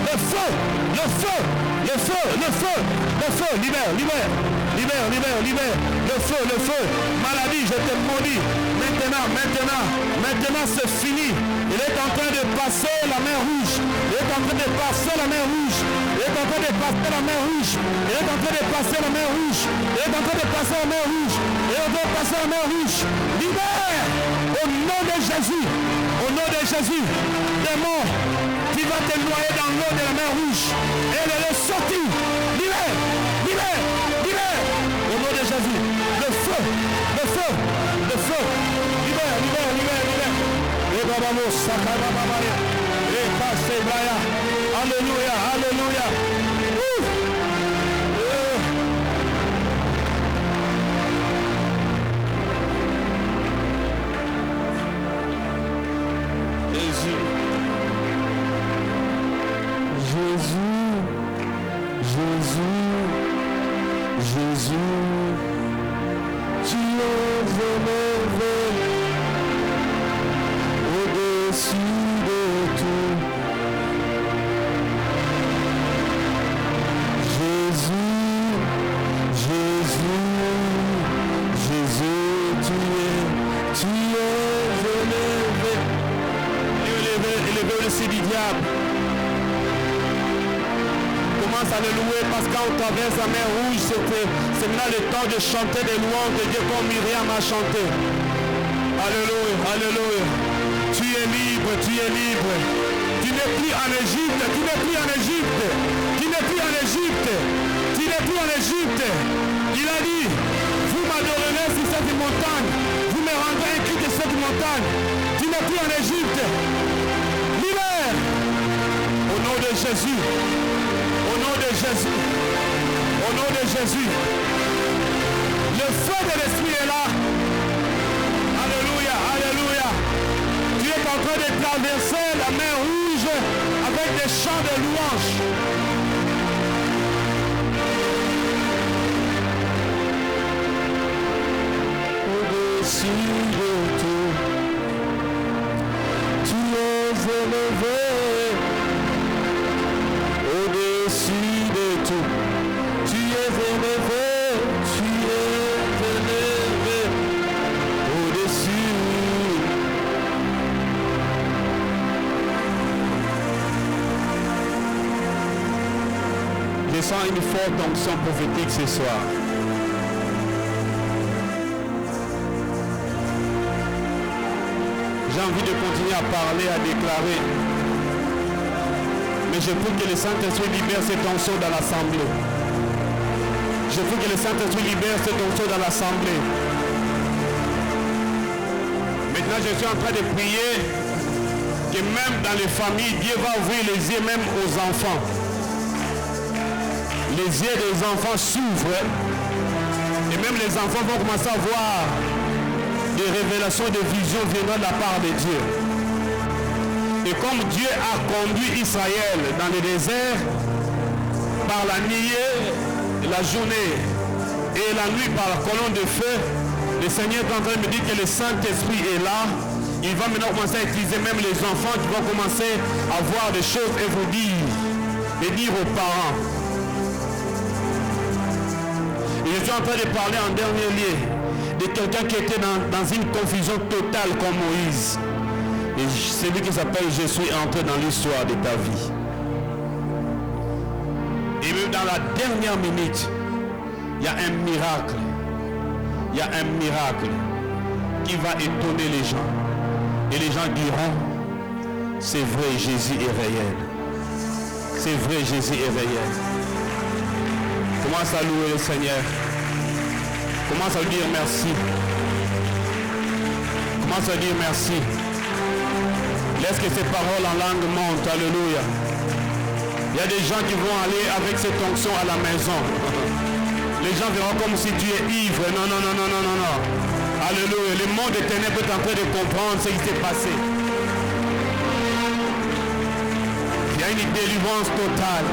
Le feu. Le feu. Le feu. Le feu. Le feu. Libère. Libère. Libère. Libère. Libère. Le feu. Le feu. Maladie. Je te maudis. Maintenant. Maintenant. Maintenant c'est fini. Il est en train de passer la main rouge. Il est en train de passer la main rouge. Il est en train de passer la main rouge. Il est en train de passer la main rouge. Il est en train de passer la main rouge. Il est en train de passer la main rouge. Libère. Au nom de Jésus. Au nom de Jésus. Démon, tu vas te noyer dans l'eau de la main rouge. Elle est sortie. Libère. Libère. Libère. Au nom de Jésus. Le feu. Le feu. Le feu. Libère. Libère. Libère. Libère. Alléluia, alléluia. Jésus, Jésus, Jésus, Jésus, tu es élevé au-dessus de tout. Jésus, Jésus, Jésus, tu es élevé. Élevé au-dessus du diable. Commence à le louer parce qu'on traverse la mer rouge, c'est maintenant le temps de chanter des louanges de Dieu comme Myriam a chanté. Alléluia, alléluia. Tu es libre, tu es libre. Tu n'es plus en Égypte, tu n'es plus en Égypte. Tu n'es plus en Égypte. Tu n'es plus en Égypte. Il a dit, vous m'adorerez sur cette montagne. Vous me rendrez un culte de cette montagne. Tu n'es plus en Égypte. Libère. Au nom de Jésus. Au nom de Jésus. Au nom de Jésus. Le feu de l'Esprit est là. Alléluia, alléluia. Tu es en train de traverser la mer rouge avec des chants de louanges. Au-dessus de tout, tu es élevé. Au-dessus de tout, tu es élevé. Tu es élevé. Au-dessus. Je sens une forte onction prophétique ce soir. J'ai envie de continuer à parler, à déclarer. Mais je veux que le Saint-Esprit libère cette onction dans l'assemblée. Je veux que le Saint-Esprit libère cette onction dans l'assemblée. Maintenant, je suis en train de prier que même dans les familles, Dieu va ouvrir les yeux même aux enfants. Les yeux des enfants s'ouvrent. Et même les enfants vont commencer à voir des révélations, des visions venant de la part de Dieu. Et comme Dieu a conduit Israël dans le désert, par la nuit, la journée et la nuit par la colonne de feu, le Seigneur est en train de me dire que le Saint-Esprit est là. Il va maintenant commencer à utiliser même les enfants qui vont commencer à voir des choses et vous dire, et dire aux parents. Et je suis en train de parler en dernier lieu de quelqu'un qui était dans une confusion totale comme Moïse. Et c'est lui qui s'appelle « Je suis entré dans l'histoire de ta vie ». Et même dans la dernière minute, il y a un miracle. Il y a un miracle qui va étonner les gens. Et les gens diront, c'est vrai, Jésus est réel. C'est vrai, Jésus est réel. Commence à louer le Seigneur. Commence à lui dire merci. Commence à dire merci. Laisse que ces paroles en langue montent. Alléluia. Il y a des gens qui vont aller avec cette onction à la maison. Les gens verront comme si tu es ivre. Non, non, non, non, non, non, non. Alléluia. Le monde des ténèbres est en train de comprendre ce qui s'est passé. Il y a une délivrance totale.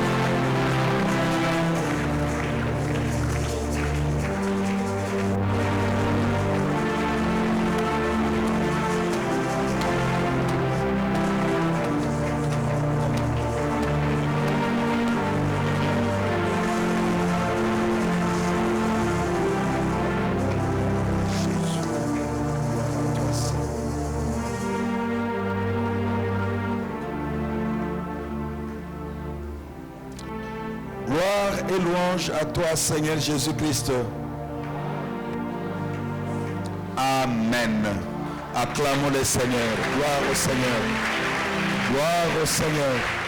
Et louange à toi, Seigneur Jésus-Christ. Amen. Acclamons le Seigneur. Gloire au Seigneur. Gloire au Seigneur.